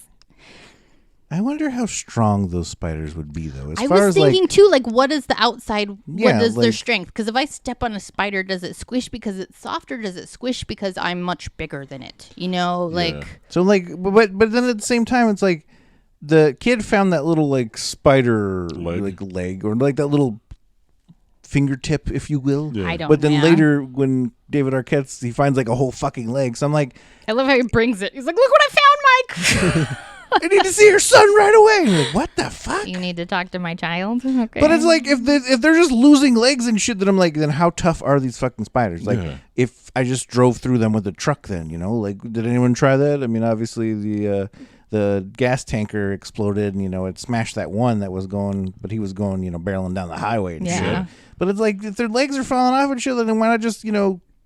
I wonder how strong those spiders would be, though. I was thinking, too, like, what is the outside? What is their strength? Because if I step on a spider, does it squish because it's soft or does it squish because I'm much bigger than it? You know, like... Yeah. So, like, but then at the same time, it's like the kid found that little, like, spider leg or, like, that little fingertip, if you will. Yeah. I don't know. But then later, when David Arquette, he finds, like, a whole fucking leg. So I'm like... I love how he brings it. He's like, look what I found, Mike! I need to see your son right away. And you're like, what the fuck? You need to talk to my child. Okay. But it's like if they're just losing legs and shit, then I'm like, then how tough are these fucking spiders? Like, if I just drove through them with a truck, then like, did anyone try that? I mean, obviously the gas tanker exploded, and it smashed that one that was going, but he was going, barreling down the highway and shit. But it's like if their legs are falling off and shit, then why not just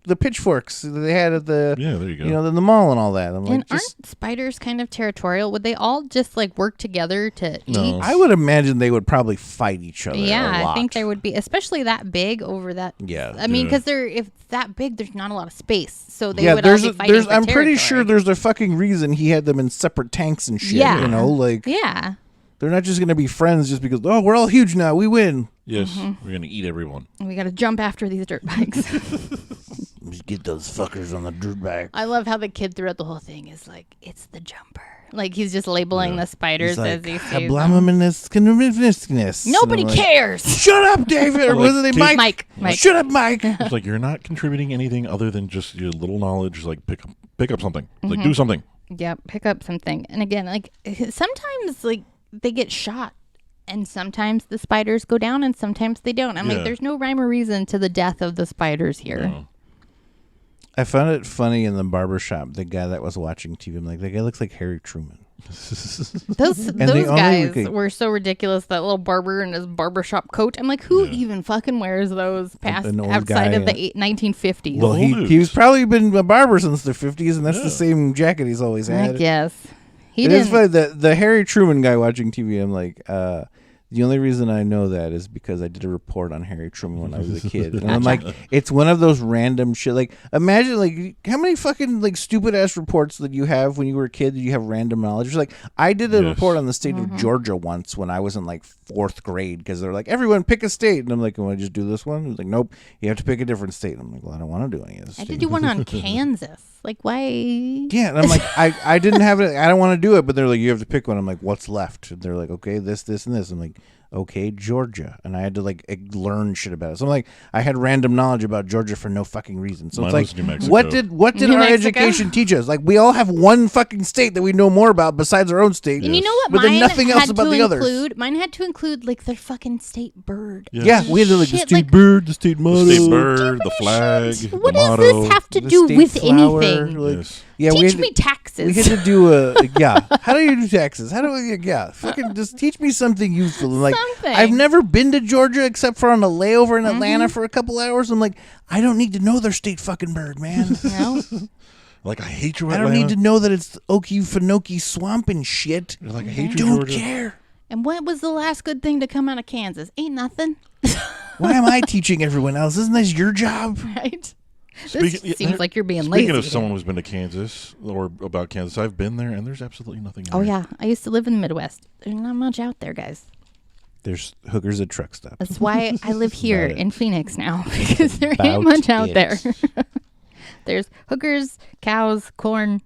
the pitchforks that they had at the there you go. In the mall and all that. I'm like, and aren't spiders kind of territorial? Would they all just like work together to eat? I would imagine they would probably fight each other. Yeah, a lot. I think there would be, especially that big over that. Yeah, I mean, because if that big, there's not a lot of space, so they would all be fighting for I'm pretty territory. sure there's a fucking reason he had them in separate tanks and shit. Yeah. Yeah. They're not just gonna be friends just because we're all huge now, we win. Yes, we're gonna eat everyone. We got to jump after these dirt bikes. Just get those fuckers on the dirt bike. I love how the kid throughout the whole thing is like, it's the jumper. Like he's just labeling the spiders as he sees them. Nobody cares. Shut up, David. Or was it Mike? Mike. Shut up, Mike. It's like you're not contributing anything other than just your little knowledge. Like pick up something. Like do something. Yep, pick up something. And again, like sometimes like they get shot. And sometimes the spiders go down and sometimes they don't. I'm like, there's no rhyme or reason to the death of the spiders here. No. I found it funny in the barbershop, the guy that was watching TV. I'm like, that guy looks like Harry Truman. Those guys were so ridiculous. That little barber in his barbershop coat. I'm like, who even fucking wears those past outside of the 1950s? Well, he's probably been a barber since the 50s, and that's the same jacket he's always had. I guess. It is funny, the Harry Truman guy watching TV, I'm like, the only reason I know that is because I did a report on Harry Truman when I was a kid. And I'm like, it's one of those random shit. Like, imagine, like, how many fucking, like, stupid-ass reports that you have when you were a kid that you have random knowledge? It's like, I did a report on the state of Georgia once when I was in, like, 4th grade because they're like, everyone pick a state. And I'm like, want to just do this one? He's like, nope, you have to pick a different state. And I'm like, well, I don't want to do any of this. I did do one on Kansas. Like, why? Yeah, and I'm like, I didn't have it. I don't want to do it. But they're like, you have to pick one. I'm like, what's left? And they're like, okay, this, and this. I'm like, okay, Georgia. And I had to like learn shit about it. So I'm like, I had random knowledge about Georgia for no fucking reason. So Mine it's was like, New Mexico. what did our education teach us? Like, we all have one fucking state that we know more about besides our own state. And you know what? But then nothing else about the others. Mine had to include like the fucking state bird. Yes. Yeah, we had like the Shit, state like- bird, the state motto, The state bird, the flag, What the does motto. this have to the do state with flower, anything? like- Yes. Yeah, Teach we had me taxes. We had to do how do you do taxes? How do we, fucking just teach me something useful. And like, Something. I've never been to Georgia except for on a layover in Atlanta for a couple hours. I'm like, I don't need to know their state fucking bird, man. No? Like, I hate you, I Atlanta. don't need to know that it's Okefenokee swamp and shit. You're like, I hate you, Don't Georgia. care. And what was the last good thing to come out of Kansas? Ain't nothing. Why am I teaching everyone else? Isn't this your job? Right? Speaking- This seems like you're being Speaking lazy. of someone who's been to Kansas or about Kansas, I've been there, and there's absolutely nothing. Oh, there. yeah. I used to live in the Midwest. There's not much out there, guys. There's hookers at truck stops. That's why I live here About it. in Phoenix now, because there About ain't much out it. there. There's hookers, cows, corn,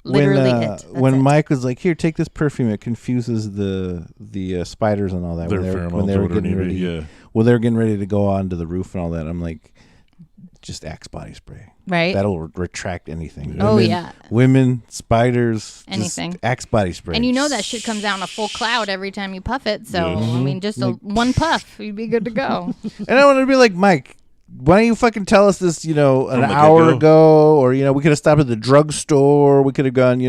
literally it. That's When it. Mike was like, "Here, take this perfume," it confuses the spiders and all that. Their When they were pheromones or getting whatever, ready, yeah. well, they were getting ready to go onto the roof and all that. I'm like, just Axe body spray. Right? That'll retract anything. Oh, Women- yeah. Women, spiders, Anything. Just Axe body spray. And you know that shit comes out in a full cloud every time you puff it. So, I mean, just one puff, you'd be good to go. And I want to be like, Mike, why don't you fucking tell us this, an From the hour get-go. ago? Or, we could have stopped at the drugstore. We could have gone,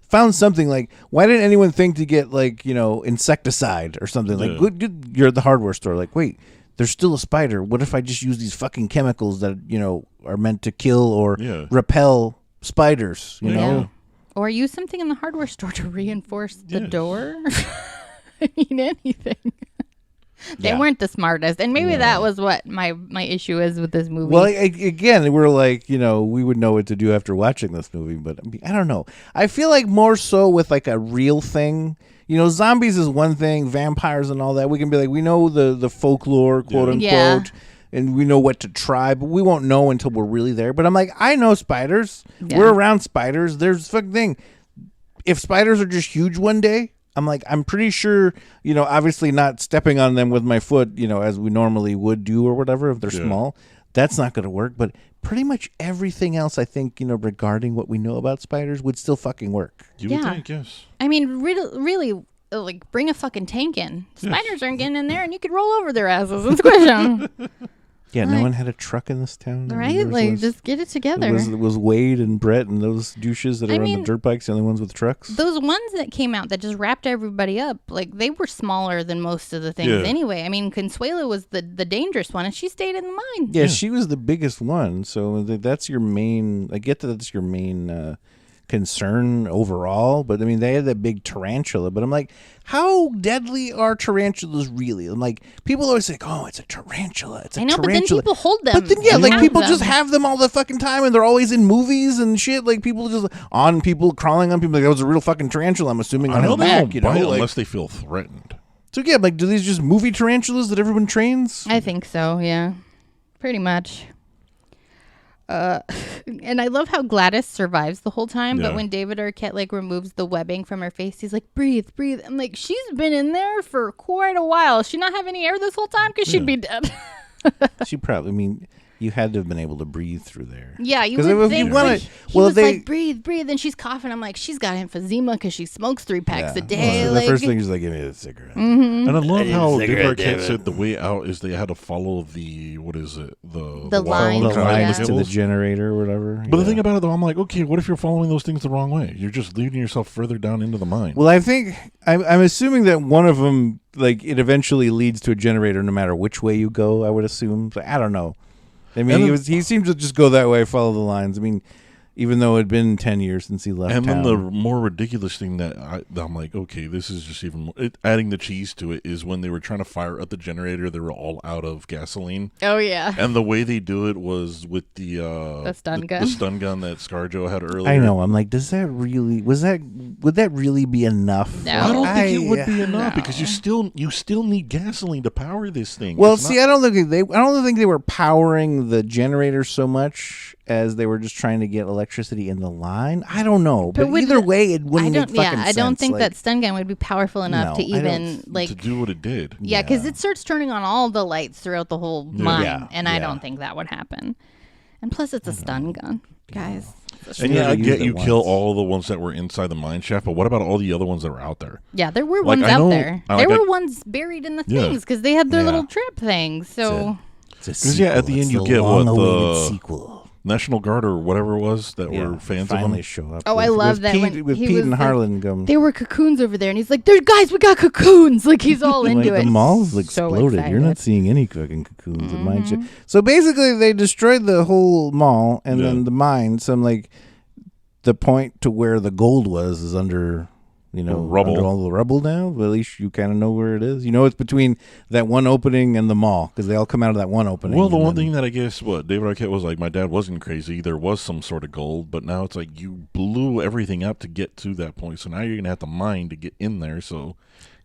found something. Like, why didn't anyone think to get, like, insecticide or something? Like, Yeah. you're at the hardware store. Like, wait, there's still a spider. What if I just use these fucking chemicals that, are meant to kill or repel spiders, you know? Or use something in the hardware store to reinforce the door. I mean, anything. They weren't the smartest. And maybe that was what my issue is with this movie. Well, again, we're like, we would know what to do after watching this movie. But I don't know. I feel like more so with like a real thing. Zombies is one thing, vampires and all that. We can be like, we know the folklore, quote unquote, and we know what to try, but we won't know until we're really there. But I'm like, I know spiders. Yeah. We're around spiders. There's the fucking thing. If spiders are just huge one day, I'm like, I'm pretty sure, obviously not stepping on them with my foot, as we normally would do or whatever if they're small. That's not going to work. But pretty much everything else, I think, regarding what we know about spiders would still fucking work. You would think, yes. I mean, really, like, bring a fucking tank in. Spiders aren't getting in there, and you could roll over their asses and squish them. Yeah, no one had a truck in this town. Right? Like, just get it together. It was Wade and Brett and those douches that are on the dirt bikes, the only ones with trucks. Those ones that came out that just wrapped everybody up, like, they were smaller than most of the things anyway. I mean, Consuelo was the dangerous one, and she stayed in the mine. Yeah, she was the biggest one, so that's your main... I get that that's your main... concern overall, but I mean they had that big tarantula, but I'm like, how deadly are tarantulas really? I'm like, people always say, oh, it's a tarantula, it's a tarantula. But then people hold them. But then people just have them all the fucking time, and they're always in movies and shit. Like people just on people, crawling on people. Like that was a real fucking tarantula. I'm assuming on his back, unless they feel threatened. So yeah, like do these just movie tarantulas that everyone trains? I think so. Yeah, pretty much. And I love how Gladys survives the whole time, but when David Arquette like removes the webbing from her face, he's like, breathe. I'm like, she's been in there for quite a while. Does she not have any air this whole time? Because she'd be dead. She probably, you had to have been able to breathe through there. Yeah, you would think. Like, breathe. And she's coughing. I'm like, she's got emphysema because she smokes 3 packs a day. The first thing is like, give me a cigarette. Mm-hmm. And I love how David Arquette said the way out is they had to follow the lines to the generator or whatever. But the thing about it, though, I'm like, okay, what if you're following those things the wrong way? You're just leading yourself further down into the mine. Well, I think I'm assuming that one of them, like, it eventually leads to a generator no matter which way you go, I would assume. But I don't know. I mean, he seemed to just go that way, follow the lines. I mean, even though it had been 10 years since he left town. And then the more ridiculous thing that I'm like, okay, this is just even more... adding the cheese to it is when they were trying to fire up the generator, they were all out of gasoline. Oh, yeah. And the way they do it was with the stun gun. The stun gun that ScarJo had earlier. I know. I'm like, would that really be enough? No. I don't think it would be enough because you still need gasoline to power this thing. Well, I don't think they were powering the generator so much as they were just trying to get electricity in the line. I don't know, but either way, it wouldn't make fucking sense. I don't think that stun gun would be powerful enough to even to do what it did. Yeah, because it starts turning on all the lights throughout the whole mine, and I don't think that would happen. And plus, it's a stun gun, guys. And I get you kill all the ones that were inside the mine shaft, but what about all the other ones that were out there? Yeah, there were ones out there. There were ones buried in the things because they had their little trip things. So, because at the end you get what the sequel. National Guard or whatever it was that were fans finally of them. show up. Oh, I love that with Pete and Harlan. There were cocoons over there, and he's like, "Guys, we got cocoons!" Like he's all into it. The mall's exploded. You're not seeing any fucking cocoons in mine shit. So basically, they destroyed the whole mall, and then the mine. So I'm like, the point to where the gold was is under. Rubble. Under all the rubble now. But at least you kind of know where it is. It's between that one opening and the mall because they all come out of that one opening. Well, the one thing that I guess David Arquette was like, my dad wasn't crazy. There was some sort of gold, but now it's like you blew everything up to get to that point. So now you're gonna have to mine to get in there. So,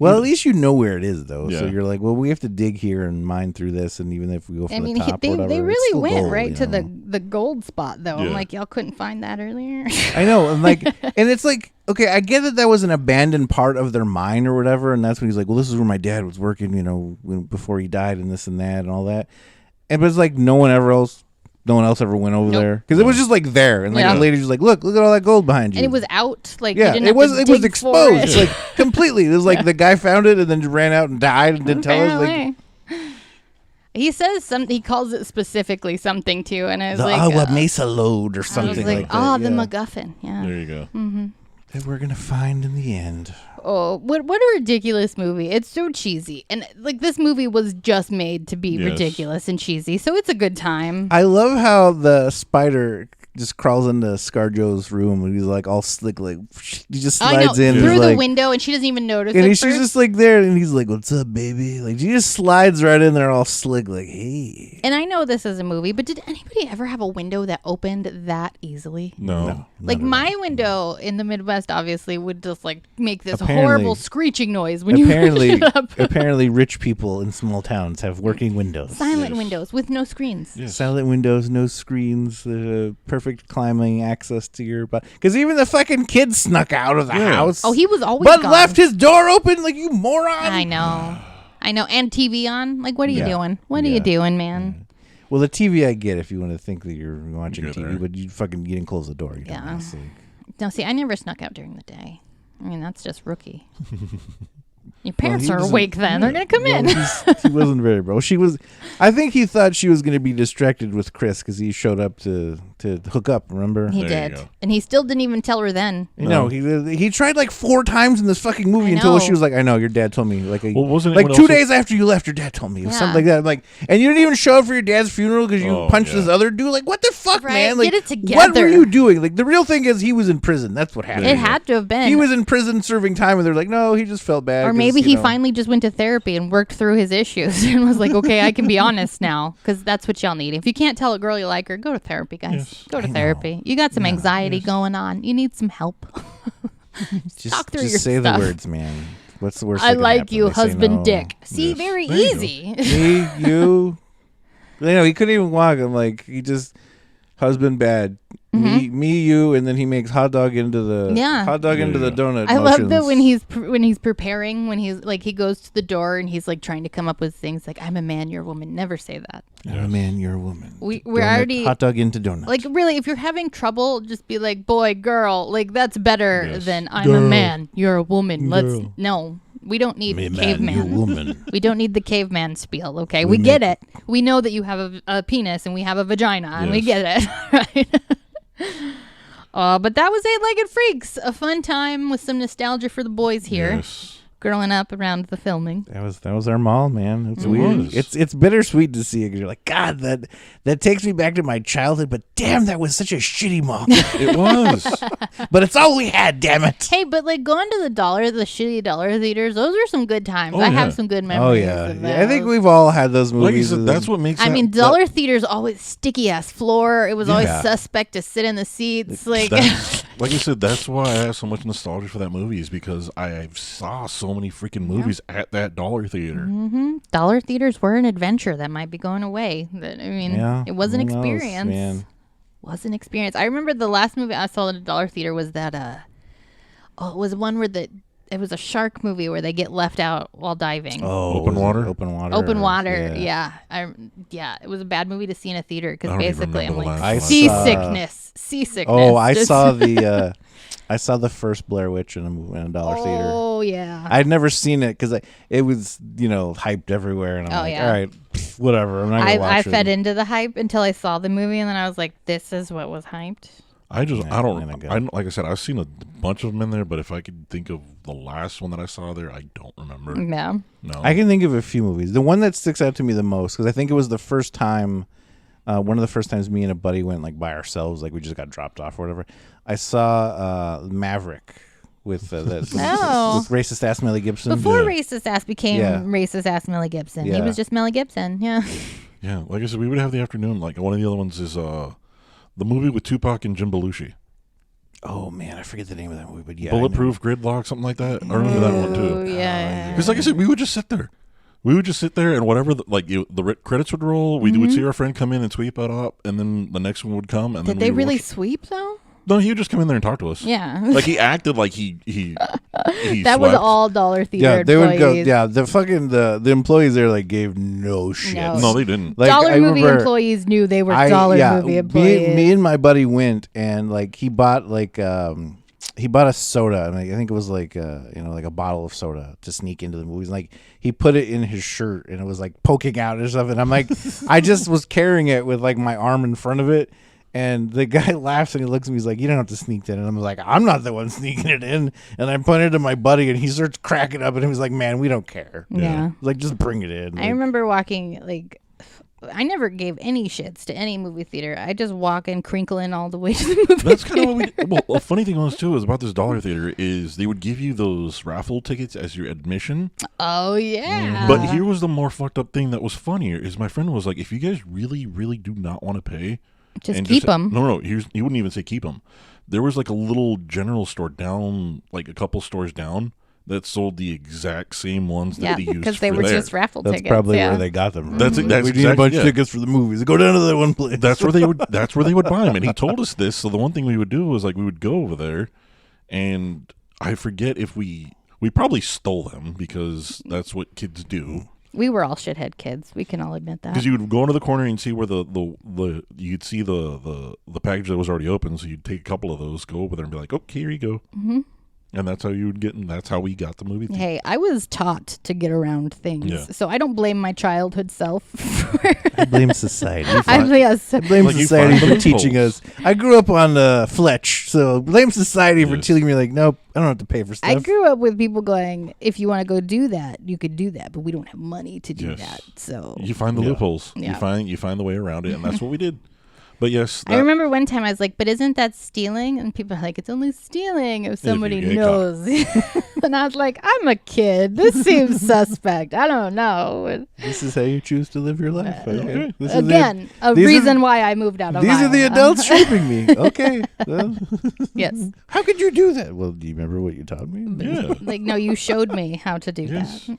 at least you know where it is though. Yeah. So you're like, well, we have to dig here and mine through this, and even if we go from the top, they whatever, really went right to the gold spot though. I'm like, y'all couldn't find that earlier. I know, and it's like. Okay, I get that was an abandoned part of their mine or whatever, and that's when he's like, well, this is where my dad was working, before he died and this and that and all that. But it's like no one else ever went over there. Because it was just like there. And the lady's just like, look at all that gold behind you. And it was out. Like, it was exposed. Like, completely. It was like the guy found it and then ran out and died and didn't tell us. Like, he says something. He calls it specifically something too. And I was the like, Agua Mesa load or something like that. The MacGuffin. Yeah. There you go. Mm-hmm. that we're gonna find in the end. Oh, what a ridiculous movie. It's so cheesy. And like this movie was just made to be Yes. ridiculous and cheesy. So it's a good time. I love how the spider just crawls into ScarJo's room and he's like all slick, like he just I know, slides in through he's the like, window and she doesn't even notice and at she's first. just like there and he's like, "What's up, baby?" Like she just slides right in there all slick, like, "Hey." And I know this is a movie, but did anybody ever have a window that opened that easily? No. Like my window in the Midwest, obviously, would just like make this Apparently- horrible screeching noise when you Apparently, open it up. apparently, rich people in small towns have working windows. Silent Yes. windows with no screens. Yes. Silent windows, no screens, perfect climbing access to your butt. Because even the fucking kid snuck out of the Yeah. house. Oh, he was always but gone. left his door open, like you moron. I know. And TV on. Like, what are you Yeah. doing? What are Yeah. you doing, man? Well, the TV I get if you want to think that you're watching You're TV, there. but you didn't close the door. You Yeah. dumbass, like- No, see, I never snuck out during the day. I mean, that's just rookie. Your parents he are doesn't- awake then. They're going to come Well, in. he wasn't very bro. She was. I think he thought she was going to be distracted with Chris because he showed up to hook up. Remember? He There you did. go. And he still didn't even tell her then. You know, he tried like 4 times in this fucking movie I until know. she was like, "I know your dad told me." Like, Well, wasn't like anyone 2 else- days after you left, your dad told me. It was Yeah. something like that. Like, and you didn't even show up for your dad's funeral because you Oh, punched yeah. this other dude. Like, what the fuck, Right, man? Like, get it what were together. you doing? Like, the real thing is he was in prison. That's what happened. It had to have been. He was in prison serving time, and they're like, "No, he just felt bad." Or 'cause, maybe you he know. finally just went to therapy and worked through his issues and was like, okay, I can be honest now because that's what y'all need. If you can't tell a girl you like her, go to therapy, guys. Yes. Go to I know. therapy. You got some anxiety going on. You need some help. talk through your just say stuff. the words, man. What's the worst? I that could like happen? you, They say husband no. dick. See, Yes. very There you go. easy. Me, you. You know, he couldn't even walk. I'm like, he just husband bad. Me, you, and then he makes hot dog into the Yeah. hot dog into the Yeah. donut. I love that motions. when he's preparing, when he's like he goes to the door and he's like trying to come up with things like I'm a man, you're a woman. Never say that. I'm a man, you're a woman. We're Donut, already hot dog into donut. like really. If you're having trouble, just be like boy, girl. Like that's better Yes. than I'm a Girl. man, you're a woman. Let's Girl. no. We don't need Me man, caveman. you woman. We don't need the caveman spiel, okay? We get it. We know that you have a penis and we have a vagina, and we get Yes. it, right? But that was Eight-Legged Freaks, a fun time with some nostalgia for the boys here, Yes. growing up around the filming. That was our mall, man. It's It weird. was. It's bittersweet to see it 'cause you're like, God, that takes me back to my childhood. But damn, that was such a shitty mall. It was. But it's all we had. Damn it. Hey, but like going to the shitty dollar theaters, those are some good times. Oh, I yeah. have some good Oh memories. yeah. of I think those. we've all had those Like you movies. said, that's what makes. I that- mean, dollar theaters always sticky ass floor. It was always Yeah. suspect to sit in the seats. Like, That's, like I said, that's why I have so much nostalgia for that movie, is because I saw so many freaking movies at that dollar theater. dollar theaters were an adventure that might be going away. That I mean, Yeah, it was an who knows, experience. man. Was an experience. I remember the last movie I saw at a dollar theater was that. It was one where it was a shark movie where they get left out while diving. Oh, Open was it water? Open water. Open or- water, yeah. It was a bad movie to see in a theater I because don't even basically I'm remember the like last one. seasickness. Oh, I Just- saw the I saw the first Blair Witch in a dollar theater. Oh yeah. I'd never seen it because it was hyped everywhere, and I'm Oh, like, yeah. all right, whatever. I'm not gonna I watch fed it. into the hype until I saw the movie, and then I was like, "This is what was hyped." I I'm gonna go. don't. Like I said, I've seen a bunch of them in there, but if I could think of the last one that I saw there, I don't remember. Yeah. No. I can think of a few movies. The one that sticks out to me the most because I think it was the first time, one of the first times me and a buddy went like by ourselves, like we just got dropped off or whatever. I saw Maverick with Oh. with racist ass Mel Gibson. Before racist ass became Yeah. racist ass Mel Gibson, he Yeah. was just Mel Gibson. Yeah. Yeah, like I said, we would have the afternoon. Like one of the other ones is the movie with Tupac and Jim Belushi, Oh man, I forget the name of that movie, but yeah, I Bulletproof Gridlock, something like that. I remember that one Oh, too. yeah. Because like I said, we would just sit there. We would just sit there, and whatever the credits would roll, we would see our friend come in and sweep it up, and then the next one would come, and Did then they we would really watch- sweep though? No, he would just come in there and talk to us. Yeah. Like he acted like he That was slept. all dollar theater Yeah, they would go. employees. Yeah, the fucking the employees there like gave no shit. No. No, they didn't. Like, dollar I movie remember employees knew they were dollar movie employees. Me and my buddy went and like he bought he bought a soda and I think it was like like a bottle of soda to sneak into the movies. Like he put it in his shirt and it was like poking out or something. I'm like, I just was carrying it with like my arm in front of it. And the guy laughs and he looks at me. He's like, "You don't have to sneak that in." I'm like, "I'm not the one sneaking it in." And I pointed to my buddy, and he starts cracking up, and he was like, "Man, we don't care. Yeah. Like, just bring it in." I remember walking, like, I never gave any shits to any movie theater. I just walk and crinkle in all the way to the movie That's kind theater. of what we did. Well, a funny thing was, too, is about this dollar theater is they would give you those raffle tickets as your admission. Oh, yeah. But here was the more fucked up thing that was funnier is my friend was like, if you guys really, really do not want to pay. Just and keep them. No, he wouldn't even say keep them. There was like a little general store down, like a couple stores down, that sold the exact same ones that they used because they for were there. just raffle That's tickets. probably yeah. where they got them from. That's we need a exactly- bunch yeah. of tickets for the movies. Go down to that one place. That's where they would. That's where they would buy them. And he told us this. So the one thing we would do was like we would go over there, and I forget if we probably stole them because that's what kids do. We were all shithead kids. We can all admit that. Because you would go into the corner and see where the you'd see the package that was already open. So you'd take a couple of those, go over there, and be like, "Okay, here you go." Mm-hmm. And that's how you would get. And that's how we got the movie. Hey, I was taught to get around things, Yeah. so I don't blame my childhood self. I blame society. I blame Like, you society find for the teaching loopholes. us. I grew up on Fletch, so blame society for Yes. telling me like, nope, I don't have to pay for stuff. I grew up with people going, if you want to go do that, you could do that, but we don't have money to do Yes. that. So You find the loopholes. Yeah. You find the way around it, and that's what we did. But yes, I remember one time I was like, but isn't that stealing? And people are like, it's only stealing if somebody get knows. And I was like, I'm a kid. This seems suspect. I don't know. This is how you choose to live your life. Okay. This is Again, a these are- reason why I moved out of These are the Iowa. adults shaping me. Okay. Well, Yes. how could you do that? Well, do you remember what you taught me? Yeah. Like, no, you showed me how to do Yes. that.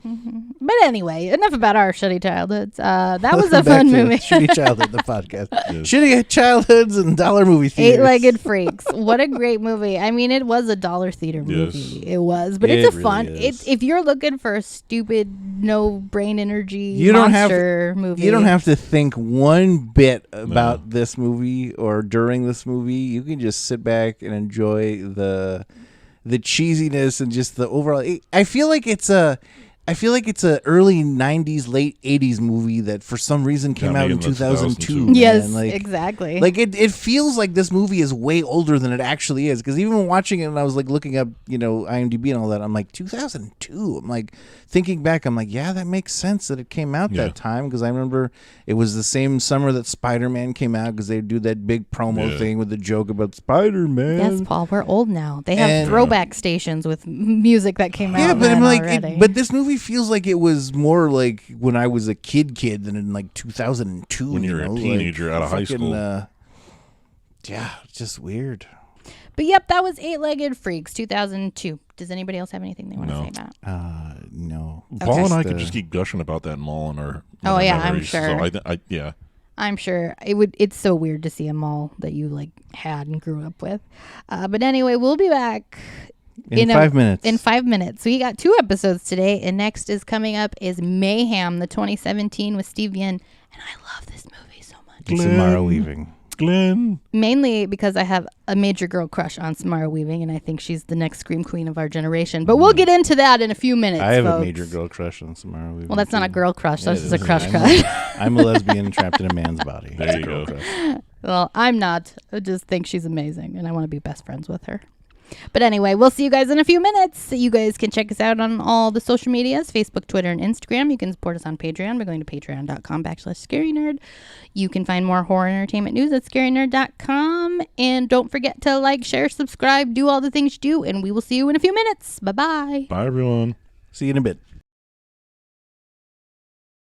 But anyway, enough about our shitty childhoods. That was a Welcome back fun to movie. Shitty Childhood, the podcast. Shitty childhoods and dollar movie theaters. Eight-Legged Freaks. What a great movie. I mean, it was a dollar theater movie. Yes. It was, but It it's a really fun. is. It's if you're looking for a stupid, no brain energy You don't have- monster movie. You don't have to think one bit about this movie or during this movie. You can just sit back and enjoy the cheesiness and just the overall. I feel like it's a early 90s, late 80s movie that for some reason came Yeah, out maybe in in the 2002. 2002. man. Yes, Like, exactly. Like it feels like this movie is way older than it actually is. Because even watching it, and I was like looking up, IMDb and all that. I'm like 2002. I'm like thinking back. I'm like, yeah, that makes sense that it came out Yeah. that time. Because I remember it was the same summer that Spider-Man came out. Because they do that big promo Yeah. thing with the joke about Spider-Man. Yes, Paul, we're old now. They have And- throwback stations with music that came out. Yeah, but then I'm like, already. but this movie feels like it was more like when I was a kid than in like 2002. When you were a teenager out of high school. Yeah, it's just weird. But yep, that was Eight-Legged Freaks, 2002. Does anybody else have anything they want to No. say about? No. Paul and I Just, could just keep gushing about that mall in our Oh, in our yeah, I'm memories. sure. So yeah. I'm sure it's so weird to see a mall that you like had and grew up with. But anyway, we'll be back in 5 minutes. In 5 minutes. We got 2 episodes today, and next is coming up is Mayhem, the 2017 with Steve Yen, and I love this movie so much. And Samara Weaving. Glenn. Mainly because I have a major girl crush on Samara Weaving, and I think she's the next scream queen of our generation. But we'll get into that in a few minutes. I have folks. a major girl crush on Samara Weaving. Well, that's not a too. girl crush. Yeah, That's it just a is. crush crush. I'm a lesbian trapped in a man's body. There That's a you girl go. crush. Well, I'm not. I just think she's amazing, and I want to be best friends with her. But anyway, we'll see you guys in a few minutes. You guys can check us out on all the social medias, Facebook, Twitter, and Instagram. You can support us on Patreon by going to patreon.com/scarynerd. You can find more horror entertainment news at scarynerd.com. And don't forget to like, share, subscribe, do all the things you do, and we will see you in a few minutes. Bye-bye. Bye, everyone. See you in a bit.